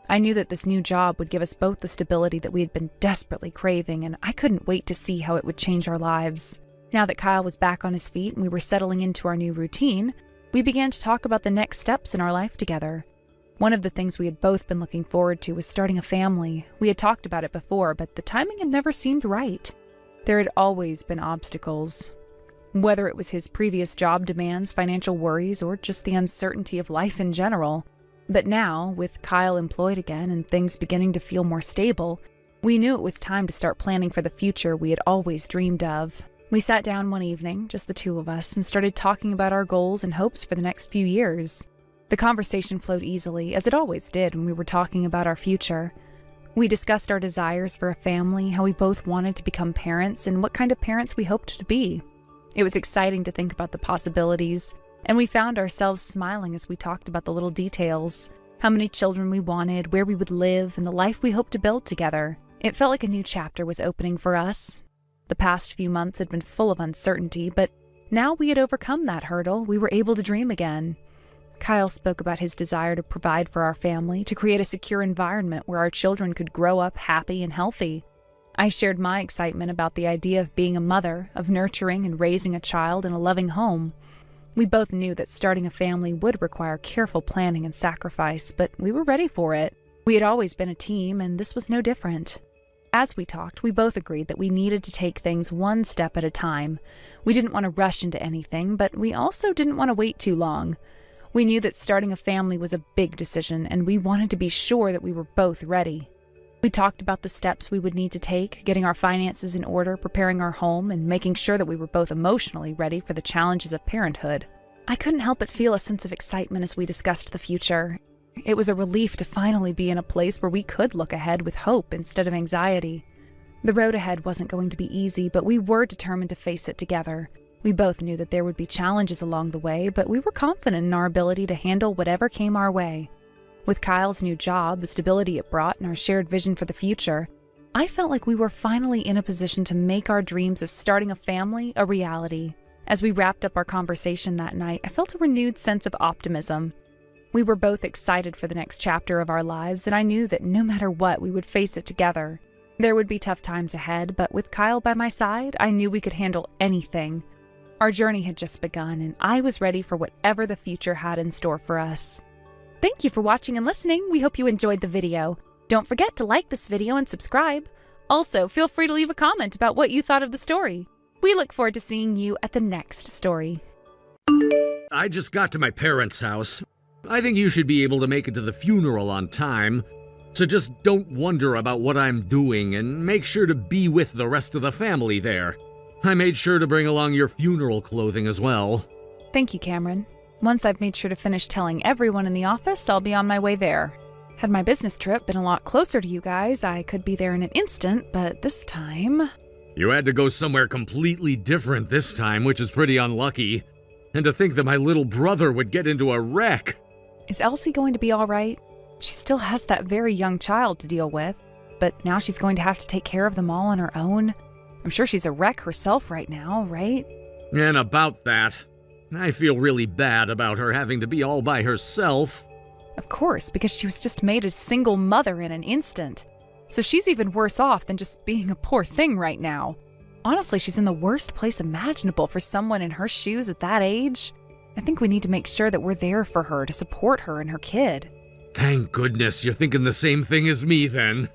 I knew that this new job would give us both the stability that we had been desperately craving, and I couldn't wait to see how it would change our lives. Now that Kyle was back on his feet and we were settling into our new routine, we began to talk about the next steps in our life together. One of the things we had both been looking forward to was starting a family. We had talked about it before, but the timing had never seemed right. There had always been obstacles. Whether it was his previous job demands, financial worries, or just the uncertainty of life in general. But now, with Kyle employed again and things beginning to feel more stable, we knew it was time to start planning for the future we had always dreamed of. We sat down one evening, just the two of us, and started talking about our goals and hopes for the next few years. The conversation flowed easily, as it always did when we were talking about our future. We discussed our desires for a family, how we both wanted to become parents, and what kind of parents we hoped to be. It was exciting to think about the possibilities, and we found ourselves smiling as we talked about the little details, how many children we wanted, where we would live, and the life we hoped to build together. It felt like a new chapter was opening for us. The past few months had been full of uncertainty, but now we had overcome that hurdle. We were able to dream again. Kyle spoke about his desire to provide for our family, to create a secure environment where our children could grow up happy and healthy. I shared my excitement about the idea of being a mother, of nurturing and raising a child in a loving home. We both knew that starting a family would require careful planning and sacrifice, but we were ready for it. We had always been a team, and this was no different. As we talked, we both agreed that we needed to take things one step at a time. We didn't want to rush into anything, but we also didn't want to wait too long. We knew that starting a family was a big decision, and we wanted to be sure that we were both ready. We talked about the steps we would need to take, getting our finances in order, preparing our home, and making sure that we were both emotionally ready for the challenges of parenthood. I couldn't help but feel a sense of excitement as we discussed the future. It was a relief to finally be in a place where we could look ahead with hope instead of anxiety. The road ahead wasn't going to be easy, but we were determined to face it together. We both knew that there would be challenges along the way, but we were confident in our ability to handle whatever came our way. With Kyle's new job, the stability it brought, and our shared vision for the future, I felt like we were finally in a position to make our dreams of starting a family a reality. As we wrapped up our conversation that night, I felt a renewed sense of optimism. We were both excited for the next chapter of our lives, and I knew that no matter what, we would face it together. There would be tough times ahead, but with Kyle by my side, I knew we could handle anything. Our journey had just begun, and I was ready for whatever the future had in store for us. Thank you for watching and listening. We hope you enjoyed the video. Don't forget to like this video and subscribe. Also, feel free to leave a comment about what you thought of the story. We look forward to seeing you at the next story. I just got to my parents' house. I think you should be able to make it to the funeral on time. So just don't wonder about what I'm doing and make sure to be with the rest of the family there. I made sure to bring along your funeral clothing as well. Thank you, Cameron. Once I've made sure to finish telling everyone in the office, I'll be on my way there. Had my business trip been a lot closer to you guys, I could be there in an instant, but this time... You had to go somewhere completely different this time, which is pretty unlucky. And to think that my little brother would get into a wreck. Is Elsie going to be all right? She still has that very young child to deal with, but now she's going to have to take care of them all on her own. I'm sure she's a wreck herself right now, right? And about that, I feel really bad about her having to be all by herself. Of course, because she was just made a single mother in an instant. So she's even worse off than just being a poor thing right now. Honestly, she's in the worst place imaginable for someone in her shoes at that age. I think we need to make sure that we're there for her to support her and her kid. Thank goodness you're thinking the same thing as me then.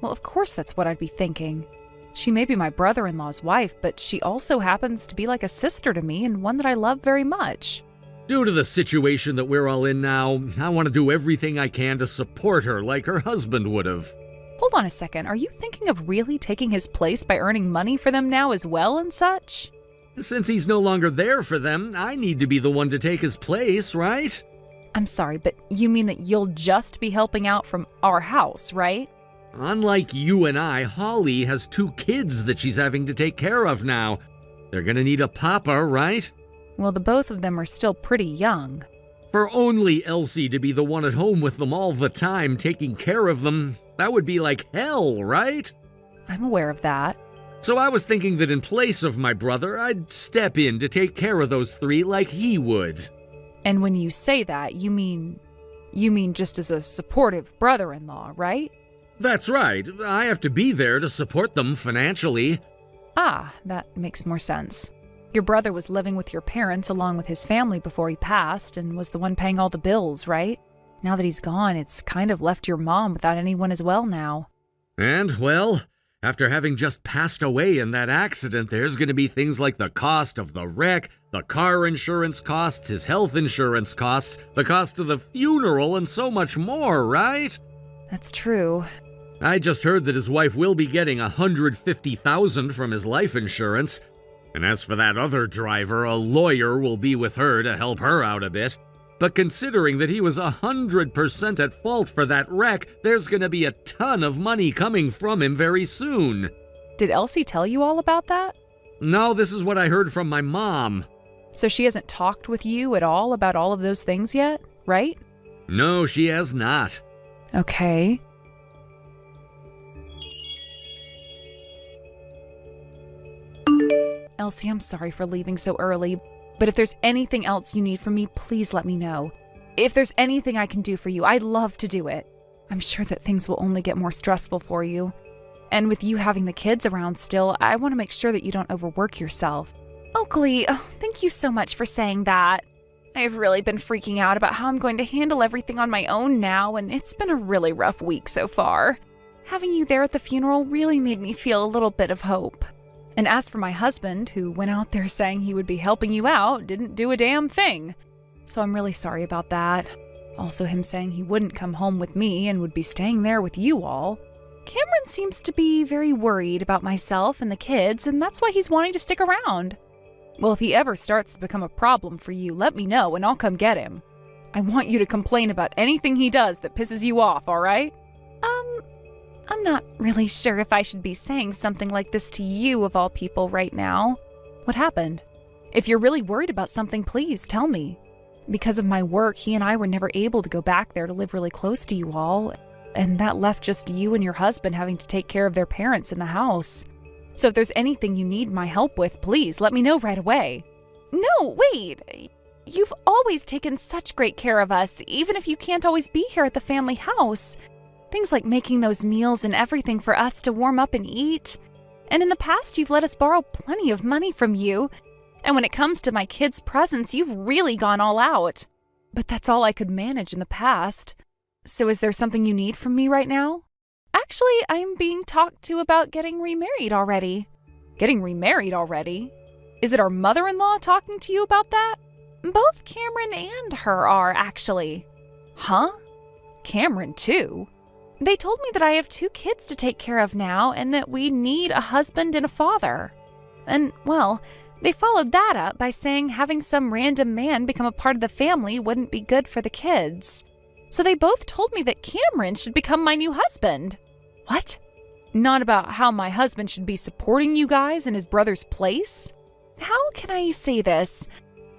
Well, of course that's what I'd be thinking. She may be my brother-in-law's wife, but she also happens to be like a sister to me and one that I love very much. Due to the situation that we're all in now, I want to do everything I can to support her like her husband would have. Hold on a second, are you thinking of really taking his place by earning money for them now as well and such? Since he's no longer there for them, I need to be the one to take his place, right? I'm sorry, but you mean that you'll just be helping out from our house, right? Unlike you and I, Holly has 2 kids that she's having to take care of now. They're gonna need a papa, right? Well, the both of them are still pretty young. For only Elsie to be the one at home with them all the time, taking care of them, that would be like hell, right? I'm aware of that. So I was thinking that in place of my brother, I'd step in to take care of those 3 like he would. And when you say that, you mean just as a supportive brother-in-law, right? That's right. I have to be there to support them financially. Ah, that makes more sense. Your brother was living with your parents along with his family before he passed and was the one paying all the bills, right? Now that he's gone, it's kind of left your mom without anyone as well now. And, well, after having just passed away in that accident, there's going to be things like the cost of the wreck, the car insurance costs, his health insurance costs, the cost of the funeral, and so much more, right? That's true. I just heard that his wife will be getting $150,000 from his life insurance. And as for that other driver, a lawyer will be with her to help her out a bit. But considering that he was 100% at fault for that wreck, there's gonna be a ton of money coming from him very soon. Did Elsie tell you all about that? No, this is what I heard from my mom. So she hasn't talked with you at all about all of those things yet, right? No, she has not. Okay. Elsie, I'm sorry for leaving so early, but if there's anything else you need from me, please let me know. If there's anything I can do for you, I'd love to do it. I'm sure that things will only get more stressful for you. And with you having the kids around still, I want to make sure that you don't overwork yourself. Oakley, thank you so much for saying that. I've really been freaking out about how I'm going to handle everything on my own now, and it's been a really rough week so far. Having you there at the funeral really made me feel a little bit of hope. And as for my husband, who went out there saying he would be helping you out, didn't do a damn thing. So I'm really sorry about that. Also him saying he wouldn't come home with me and would be staying there with you all. Cameron seems to be very worried about myself and the kids, and that's why he's wanting to stick around. Well, if he ever starts to become a problem for you, let me know and I'll come get him. I want you to complain about anything he does that pisses you off, all right? I'm not really sure if I should be saying something like this to you of all people right now. What happened? If you're really worried about something, please tell me. Because of my work, he and I were never able to go back there to live really close to you all, and that left just you and your husband having to take care of their parents in the house. So if there's anything you need my help with, please let me know right away. No, wait. You've always taken such great care of us, even if you can't always be here at the family house. Things like making those meals and everything for us to warm up and eat. And in the past, you've let us borrow plenty of money from you. And when it comes to my kids' presents, you've really gone all out. But that's all I could manage in the past. So is there something you need from me right now? Actually, I'm being talked to about getting remarried already. Getting remarried already? Is it our mother-in-law talking to you about that? Both Cameron and her are, actually. Huh? Cameron, too? They told me that I have 2 kids to take care of now and that we need a husband and a father. And, well, they followed that up by saying having some random man become a part of the family wouldn't be good for the kids. So they both told me that Cameron should become my new husband. What? Not about how my husband should be supporting you guys in his brother's place? How can I say this?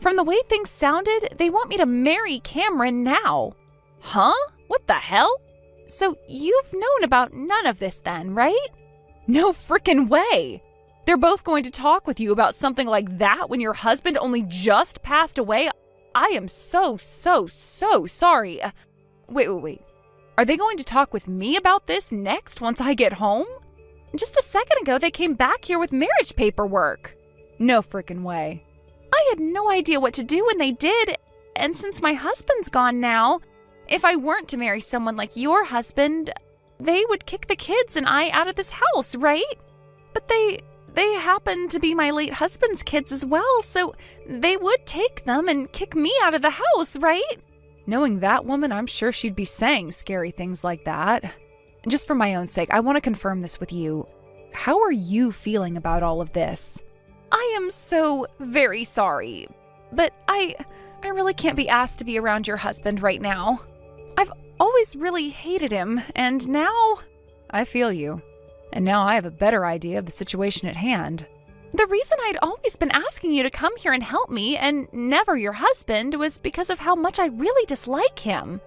From the way things sounded, they want me to marry Cameron now. Huh? What the hell? So you've known about none of this then, right? No frickin' way! They're both going to talk with you about something like that when your husband only just passed away? I am so sorry. Wait. Are they going to talk with me about this next once I get home? Just a second ago, they came back here with marriage paperwork. No frickin' way. I had no idea what to do when they did, and since my husband's gone now, if I weren't to marry someone like your husband, they would kick the kids and I out of this house, right? But they happen to be my late husband's kids as well, so they would take them and kick me out of the house, right? Knowing that woman, I'm sure she'd be saying scary things like that. Just for my own sake, I want to confirm this with you. How are you feeling about all of this? I am so very sorry, but I really can't be asked to be around your husband right now. I've always really hated him, and now I feel you. And now I have a better idea of the situation at hand. The reason I'd always been asking you to come here and help me, and never your husband, was because of how much I really dislike him.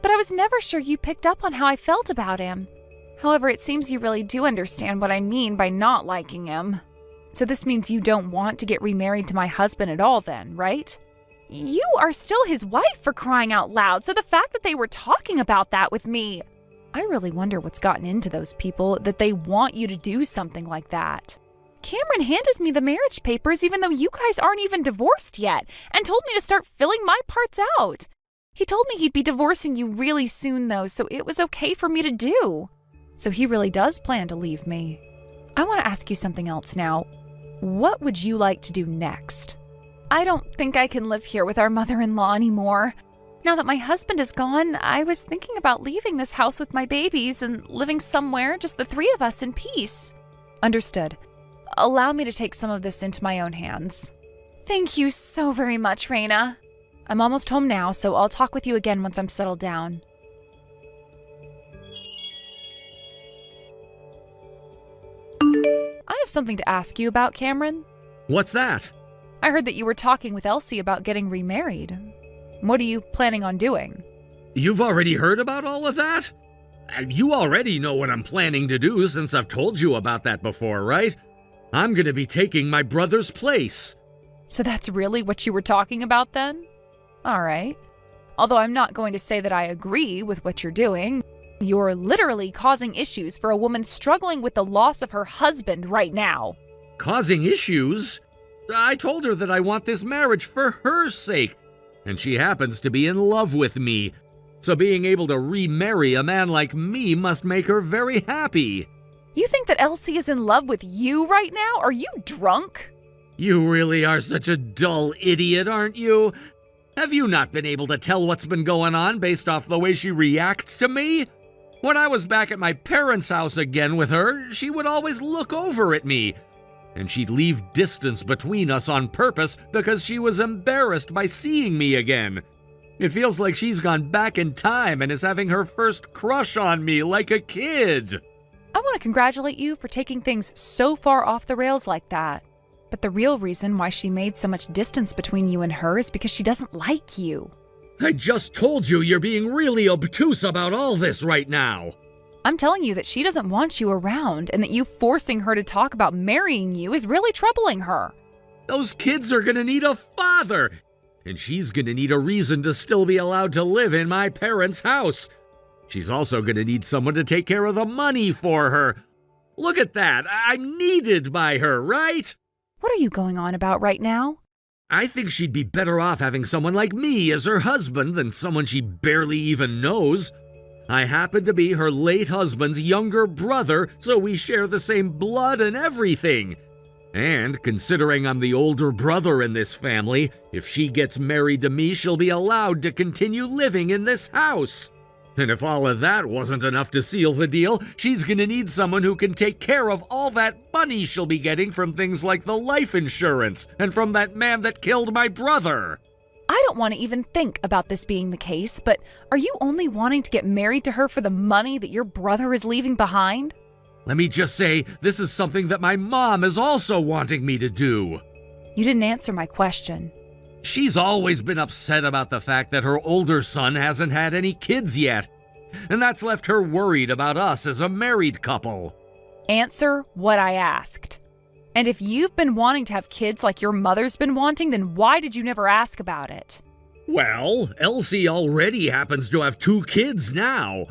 But I was never sure you picked up on how I felt about him. However, it seems you really do understand what I mean by not liking him. So this means you don't want to get remarried to my husband at all then, right? You are still his wife, for crying out loud, so the fact that they were talking about that with me… I really wonder what's gotten into those people that they want you to do something like that. Cameron handed me the marriage papers even though you guys aren't even divorced yet, and told me to start filling my parts out. He told me he'd be divorcing you really soon though, so it was okay for me to do. So he really does plan to leave me. I want to ask you something else now. What would you like to do next? I don't think I can live here with our mother-in-law anymore. Now that my husband is gone, I was thinking about leaving this house with my babies and living somewhere, just the 3 of us in peace. Understood. Allow me to take some of this into my own hands. Thank you so very much, Raina. I'm almost home now, so I'll talk with you again once I'm settled down. I have something to ask you about, Cameron. What's that? I heard that you were talking with Elsie about getting remarried. What are you planning on doing? You've already heard about all of that? You already know what I'm planning to do since I've told you about that before, right? I'm gonna be taking my brother's place. So that's really what you were talking about then? All right. Although I'm not going to say that I agree with what you're doing. You're literally causing issues for a woman struggling with the loss of her husband right now. Causing issues? I told her that I want this marriage for her sake, and she happens to be in love with me. So being able to remarry a man like me must make her very happy. You think that Elsie is in love with you right now? Are you drunk? You really are such a dull idiot, aren't you? Have you not been able to tell what's been going on based off the way she reacts to me? When I was back at my parents' house again with her, she would always look over at me. And she'd leave distance between us on purpose because she was embarrassed by seeing me again. It feels like she's gone back in time and is having her first crush on me like a kid. I want to congratulate you for taking things so far off the rails like that. But the real reason why she made so much distance between you and her is because she doesn't like you. I just told you you're being really obtuse about all this right now. I'm telling you that she doesn't want you around and that you forcing her to talk about marrying you is really troubling her. Those kids are gonna need a father, and she's gonna need a reason to still be allowed to live in my parents' house. She's also gonna need someone to take care of the money for her. Look at that, I'm needed by her, right? What are you going on about right now? I think she'd be better off having someone like me as her husband than someone she barely even knows. I happen to be her late husband's younger brother, so we share the same blood and everything. And considering I'm the older brother in this family, if she gets married to me, she'll be allowed to continue living in this house. And if all of that wasn't enough to seal the deal, she's gonna need someone who can take care of all that money she'll be getting from things like the life insurance and from that man that killed my brother. I don't want to even think about this being the case, but are you only wanting to get married to her for the money that your brother is leaving behind? Let me just say, this is something that my mom is also wanting me to do. You didn't answer my question. She's always been upset about the fact that her older son hasn't had any kids yet, and that's left her worried about us as a married couple. Answer what I asked. And if you've been wanting to have kids like your mother's been wanting, then why did you never ask about it? Well, Elsie already happens to have 2 kids now.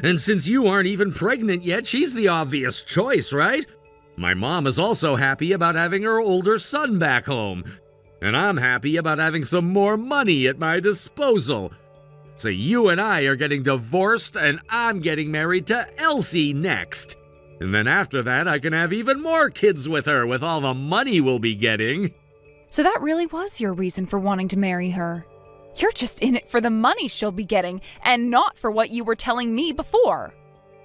And since you aren't even pregnant yet, she's the obvious choice, right? My mom is also happy about having her older son back home. And I'm happy about having some more money at my disposal. So you and I are getting divorced, and I'm getting married to Elsie next. And then after that, I can have even more kids with her with all the money we'll be getting. So that really was your reason for wanting to marry her. You're just in it for the money she'll be getting, and not for what you were telling me before.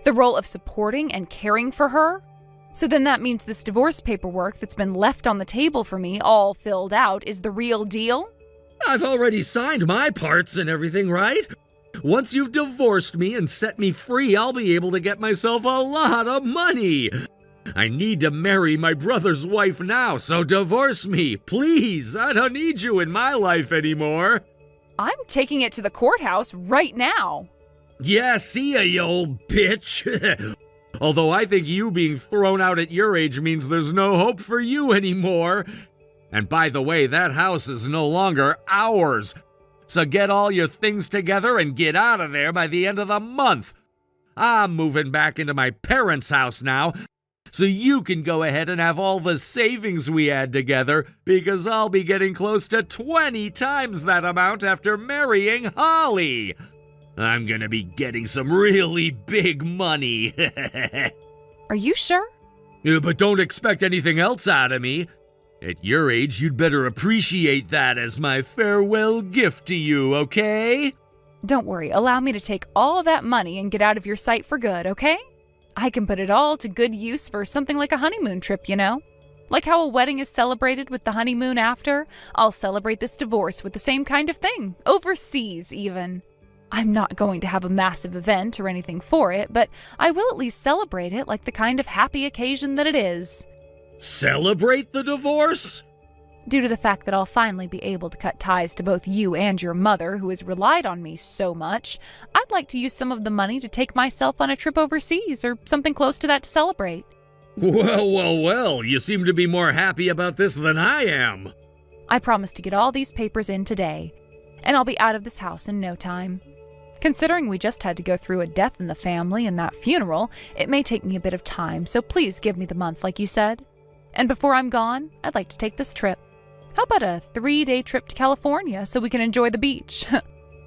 The role of supporting and caring for her? So then that means this divorce paperwork that's been left on the table for me, all filled out, is the real deal? I've already signed my parts and everything, right? Once you've divorced me and set me free, I'll be able to get myself a lot of money. I need to marry my brother's wife now, so divorce me, please. I don't need you in my life anymore. I'm taking it to the courthouse right now. Yeah, see ya, you old bitch. Although I think you being thrown out at your age means there's no hope for you anymore. And by the way, that house is no longer ours. So get all your things together and get out of there by the end of the month. I'm moving back into my parents' house now, so you can go ahead and have all the savings we had together, because I'll be getting close to 20 times that amount after marrying Holly. I'm gonna be getting some really big money. Are you sure? But don't expect anything else out of me. At your age, you'd better appreciate that as my farewell gift to you, okay? Don't worry, allow me to take all of that money and get out of your sight for good, okay? I can put it all to good use for something like a honeymoon trip, you know? Like how a wedding is celebrated with the honeymoon after, I'll celebrate this divorce with the same kind of thing, overseas even. I'm not going to have a massive event or anything for it, but I will at least celebrate it like the kind of happy occasion that it is. Celebrate the divorce? Due to the fact that I'll finally be able to cut ties to both you and your mother, who has relied on me so much, I'd like to use some of the money to take myself on a trip overseas or something close to that to celebrate. Well, you seem to be more happy about this than I am. I promise to get all these papers in today, and I'll be out of this house in no time. Considering we just had to go through a death in the family and that funeral, it may take me a bit of time, so please give me the month like you said. And before I'm gone, I'd like to take this trip. How about a 3-day trip to California so we can enjoy the beach?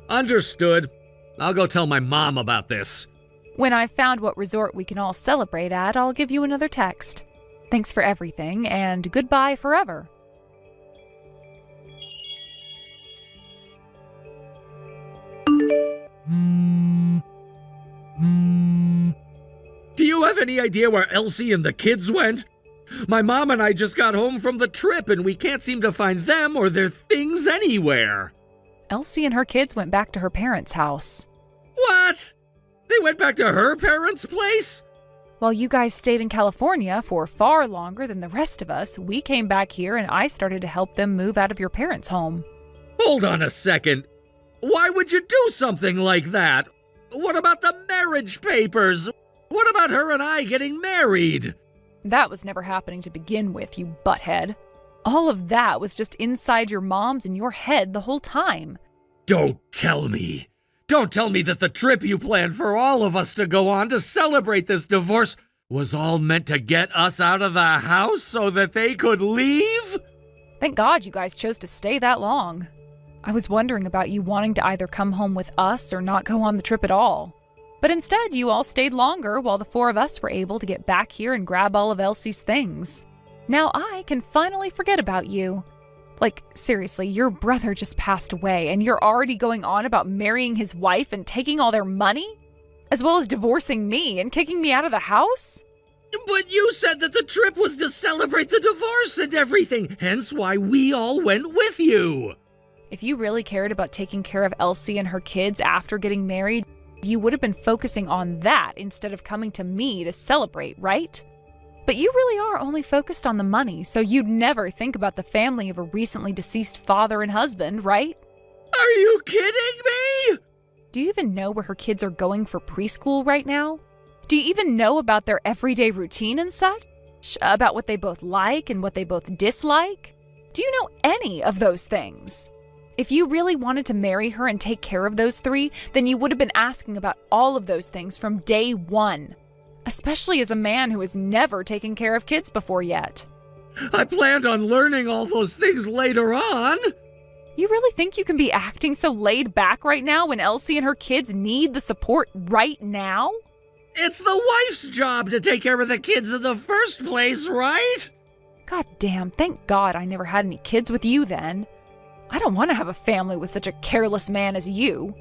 Understood. I'll go tell my mom about this. When I've found what resort we can all celebrate at, I'll give you another text. Thanks for everything, and goodbye forever. Do you have any idea where Elsie and the kids went? My mom and I just got home from the trip and we can't seem to find them or their things anywhere. Elsie and her kids went back to her parents' house. What? They went back to her parents' place? While you guys stayed in California for far longer than the rest of us, we came back here and I started to help them move out of your parents' home. Hold on a second. Why would you do something like that? What about the marriage papers? What about her and I getting married? That was never happening to begin with, you butthead. All of that was just inside your mom's and your head the whole time. Don't tell me. Don't tell me that the trip you planned for all of us to go on to celebrate this divorce was all meant to get us out of the house so that they could leave? Thank God you guys chose to stay that long. I was wondering about you wanting to either come home with us or not go on the trip at all. But instead, you all stayed longer while the four of us were able to get back here and grab all of Elsie's things. Now I can finally forget about you. Like, seriously, your brother just passed away and you're already going on about marrying his wife and taking all their money? As well as divorcing me and kicking me out of the house? But you said that the trip was to celebrate the divorce and everything, hence why we all went with you. If you really cared about taking care of Elsie and her kids after getting married, you would have been focusing on that instead of coming to me to celebrate, right? But you really are only focused on the money, so you'd never think about the family of a recently deceased father and husband, right? Are you kidding me? Do you even know where her kids are going for preschool right now? Do you even know about their everyday routine and such? About what they both like and what they both dislike? Do you know any of those things? If you really wanted to marry her and take care of those three, then you would have been asking about all of those things from day one. Especially as a man who has never taken care of kids before yet. I planned on learning all those things later on. You really think you can be acting so laid back right now when Elsie and her kids need the support right now? It's the wife's job to take care of the kids in the first place, right? God damn, thank God I never had any kids with you then. I don't want to have a family with such a careless man as you.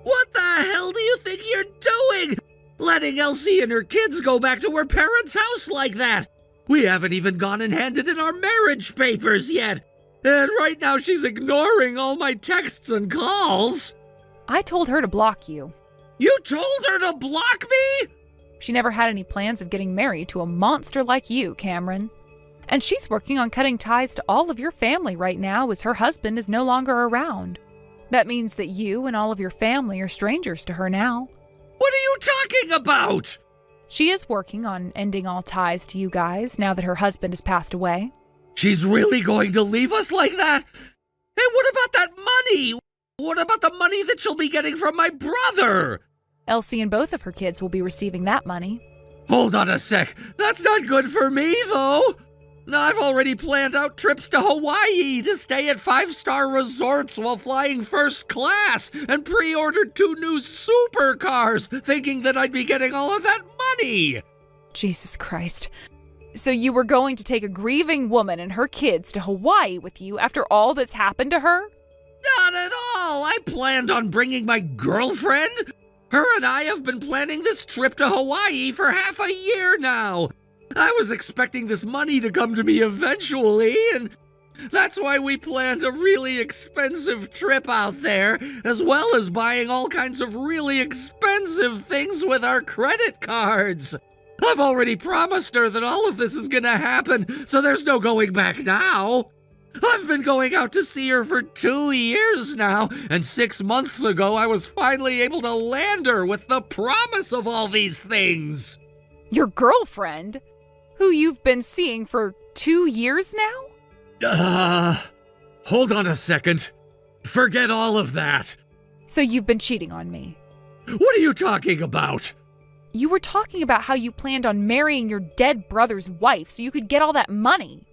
What the hell do you think you're doing? Letting Elsie and her kids go back to her parents' house like that? We haven't even gone and handed in our marriage papers yet. And right now she's ignoring all my texts and calls. I told her to block you. You told her to block me? She never had any plans of getting married to a monster like you, Cameron. And she's working on cutting ties to all of your family right now as her husband is no longer around. That means that you and all of your family are strangers to her now. What are you talking about? She is working on ending all ties to you guys now that her husband has passed away. She's really going to leave us like that? Hey, what about that money? What about the money that she'll be getting from my brother? Elsie and both of her kids will be receiving that money. Hold on a sec. That's not good for me, though. I've already planned out trips to Hawaii to stay at 5-star resorts while flying first class and pre-ordered 2 new supercars, thinking that I'd be getting all of that money. Jesus Christ. So you were going to take a grieving woman and her kids to Hawaii with you after all that's happened to her? Not at all. I planned on bringing my girlfriend. Her and I have been planning this trip to Hawaii for half a year now. I was expecting this money to come to me eventually, and that's why we planned a really expensive trip out there, as well as buying all kinds of really expensive things with our credit cards. I've already promised her that all of this is gonna happen, so there's no going back now. I've been going out to see her for 2 years now, and 6 months ago I was finally able to land her with the promise of all these things. Your girlfriend? Who you've been seeing for 2 years now? Hold on a second. Forget all of that. So you've been cheating on me. What are you talking about? You were talking about how you planned on marrying your dead brother's wife so you could get all that money.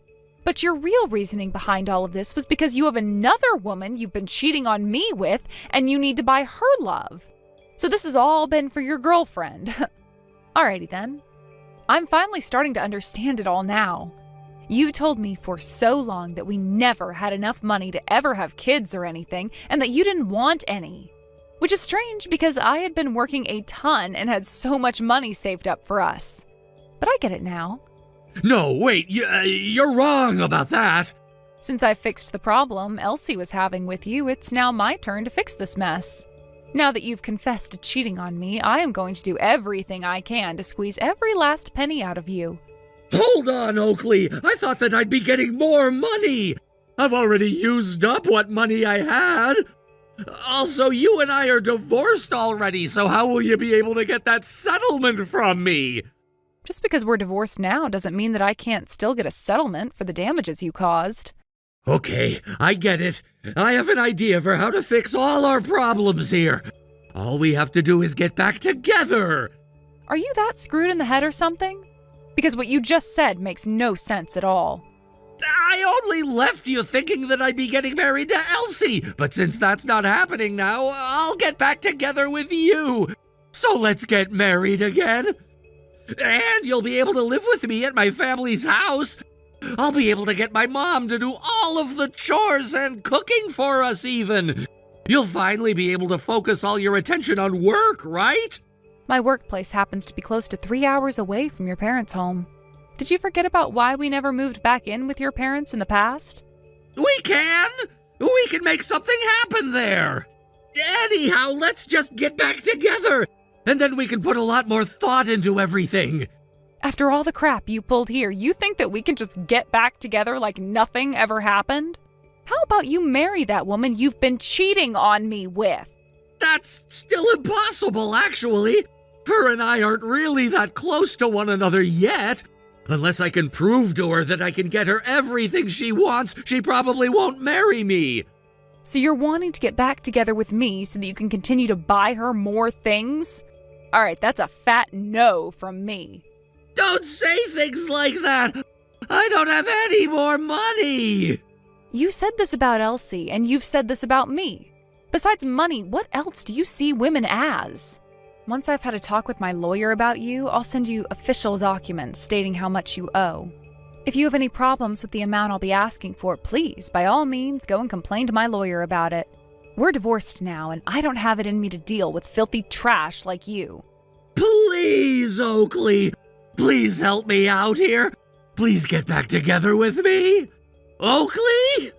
But your real reasoning behind all of this was because you have another woman you've been cheating on me with and you need to buy her love. So this has all been for your girlfriend. Alrighty then. I'm finally starting to understand it all now. You told me for so long that we never had enough money to ever have kids or anything, and that you didn't want any. Which is strange because I had been working a ton and had so much money saved up for us. But I get it now. No, wait, you're wrong about that. Since I fixed the problem Elsie was having with you, it's now my turn to fix this mess. Now that you've confessed to cheating on me, I am going to do everything I can to squeeze every last penny out of you. Hold on, Oakley. I thought that I'd be getting more money. I've already used up what money I had. Also, you and I are divorced already, so how will you be able to get that settlement from me? Just because we're divorced now doesn't mean that I can't still get a settlement for the damages you caused. Okay, I get it. I have an idea for how to fix all our problems here. All we have to do is get back together. Are you that screwed in the head or something? Because what you just said makes no sense at all. I only left you thinking that I'd be getting married to Elsie, but since that's not happening now, I'll get back together with you. So let's get married again. And you'll be able to live with me at my family's house. I'll be able to get my mom to do all of the chores and cooking for us even. You'll finally be able to focus all your attention on work, right? My workplace happens to be close to 3 hours away from your parents' home. Did you forget about why we never moved back in with your parents in the past? We can! We can make something happen there! Anyhow, let's just get back together, and then we can put a lot more thought into everything. After all the crap you pulled here, you think that we can just get back together like nothing ever happened? How about you marry that woman you've been cheating on me with? That's still impossible, actually. Her and I aren't really that close to one another yet. Unless I can prove to her that I can get her everything she wants, she probably won't marry me. So you're wanting to get back together with me so that you can continue to buy her more things? All right, that's a fat no from me. Don't say things like that. I don't have any more money. You said this about Elsie, and you've said this about me. Besides money, what else do you see women as? Once I've had a talk with my lawyer about you, I'll send you official documents stating how much you owe. If you have any problems with the amount I'll be asking for, please, by all means, go and complain to my lawyer about it. We're divorced now, and I don't have it in me to deal with filthy trash like you. Please, Oakley. Please help me out here. Please get back together with me. Oakley?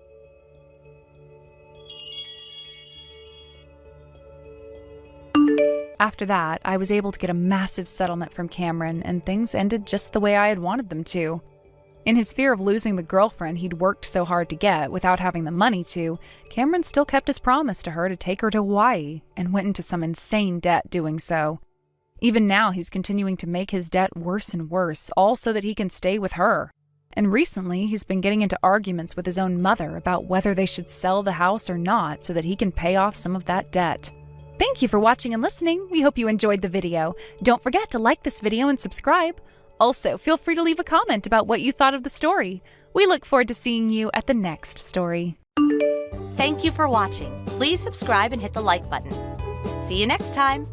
After that, I was able to get a massive settlement from Cameron, and things ended just the way I had wanted them to. In his fear of losing the girlfriend he'd worked so hard to get without having the money to, Cameron still kept his promise to her to take her to Hawaii, and went into some insane debt doing so. Even now, he's continuing to make his debt worse and worse, all so that he can stay with her. And recently, he's been getting into arguments with his own mother about whether they should sell the house or not so that he can pay off some of that debt. Thank you for watching and listening. We hope you enjoyed the video. Don't forget to like this video and subscribe. Also, feel free to leave a comment about what you thought of the story. We look forward to seeing you at the next story. Thank you for watching. Please subscribe and hit the like button. See you next time.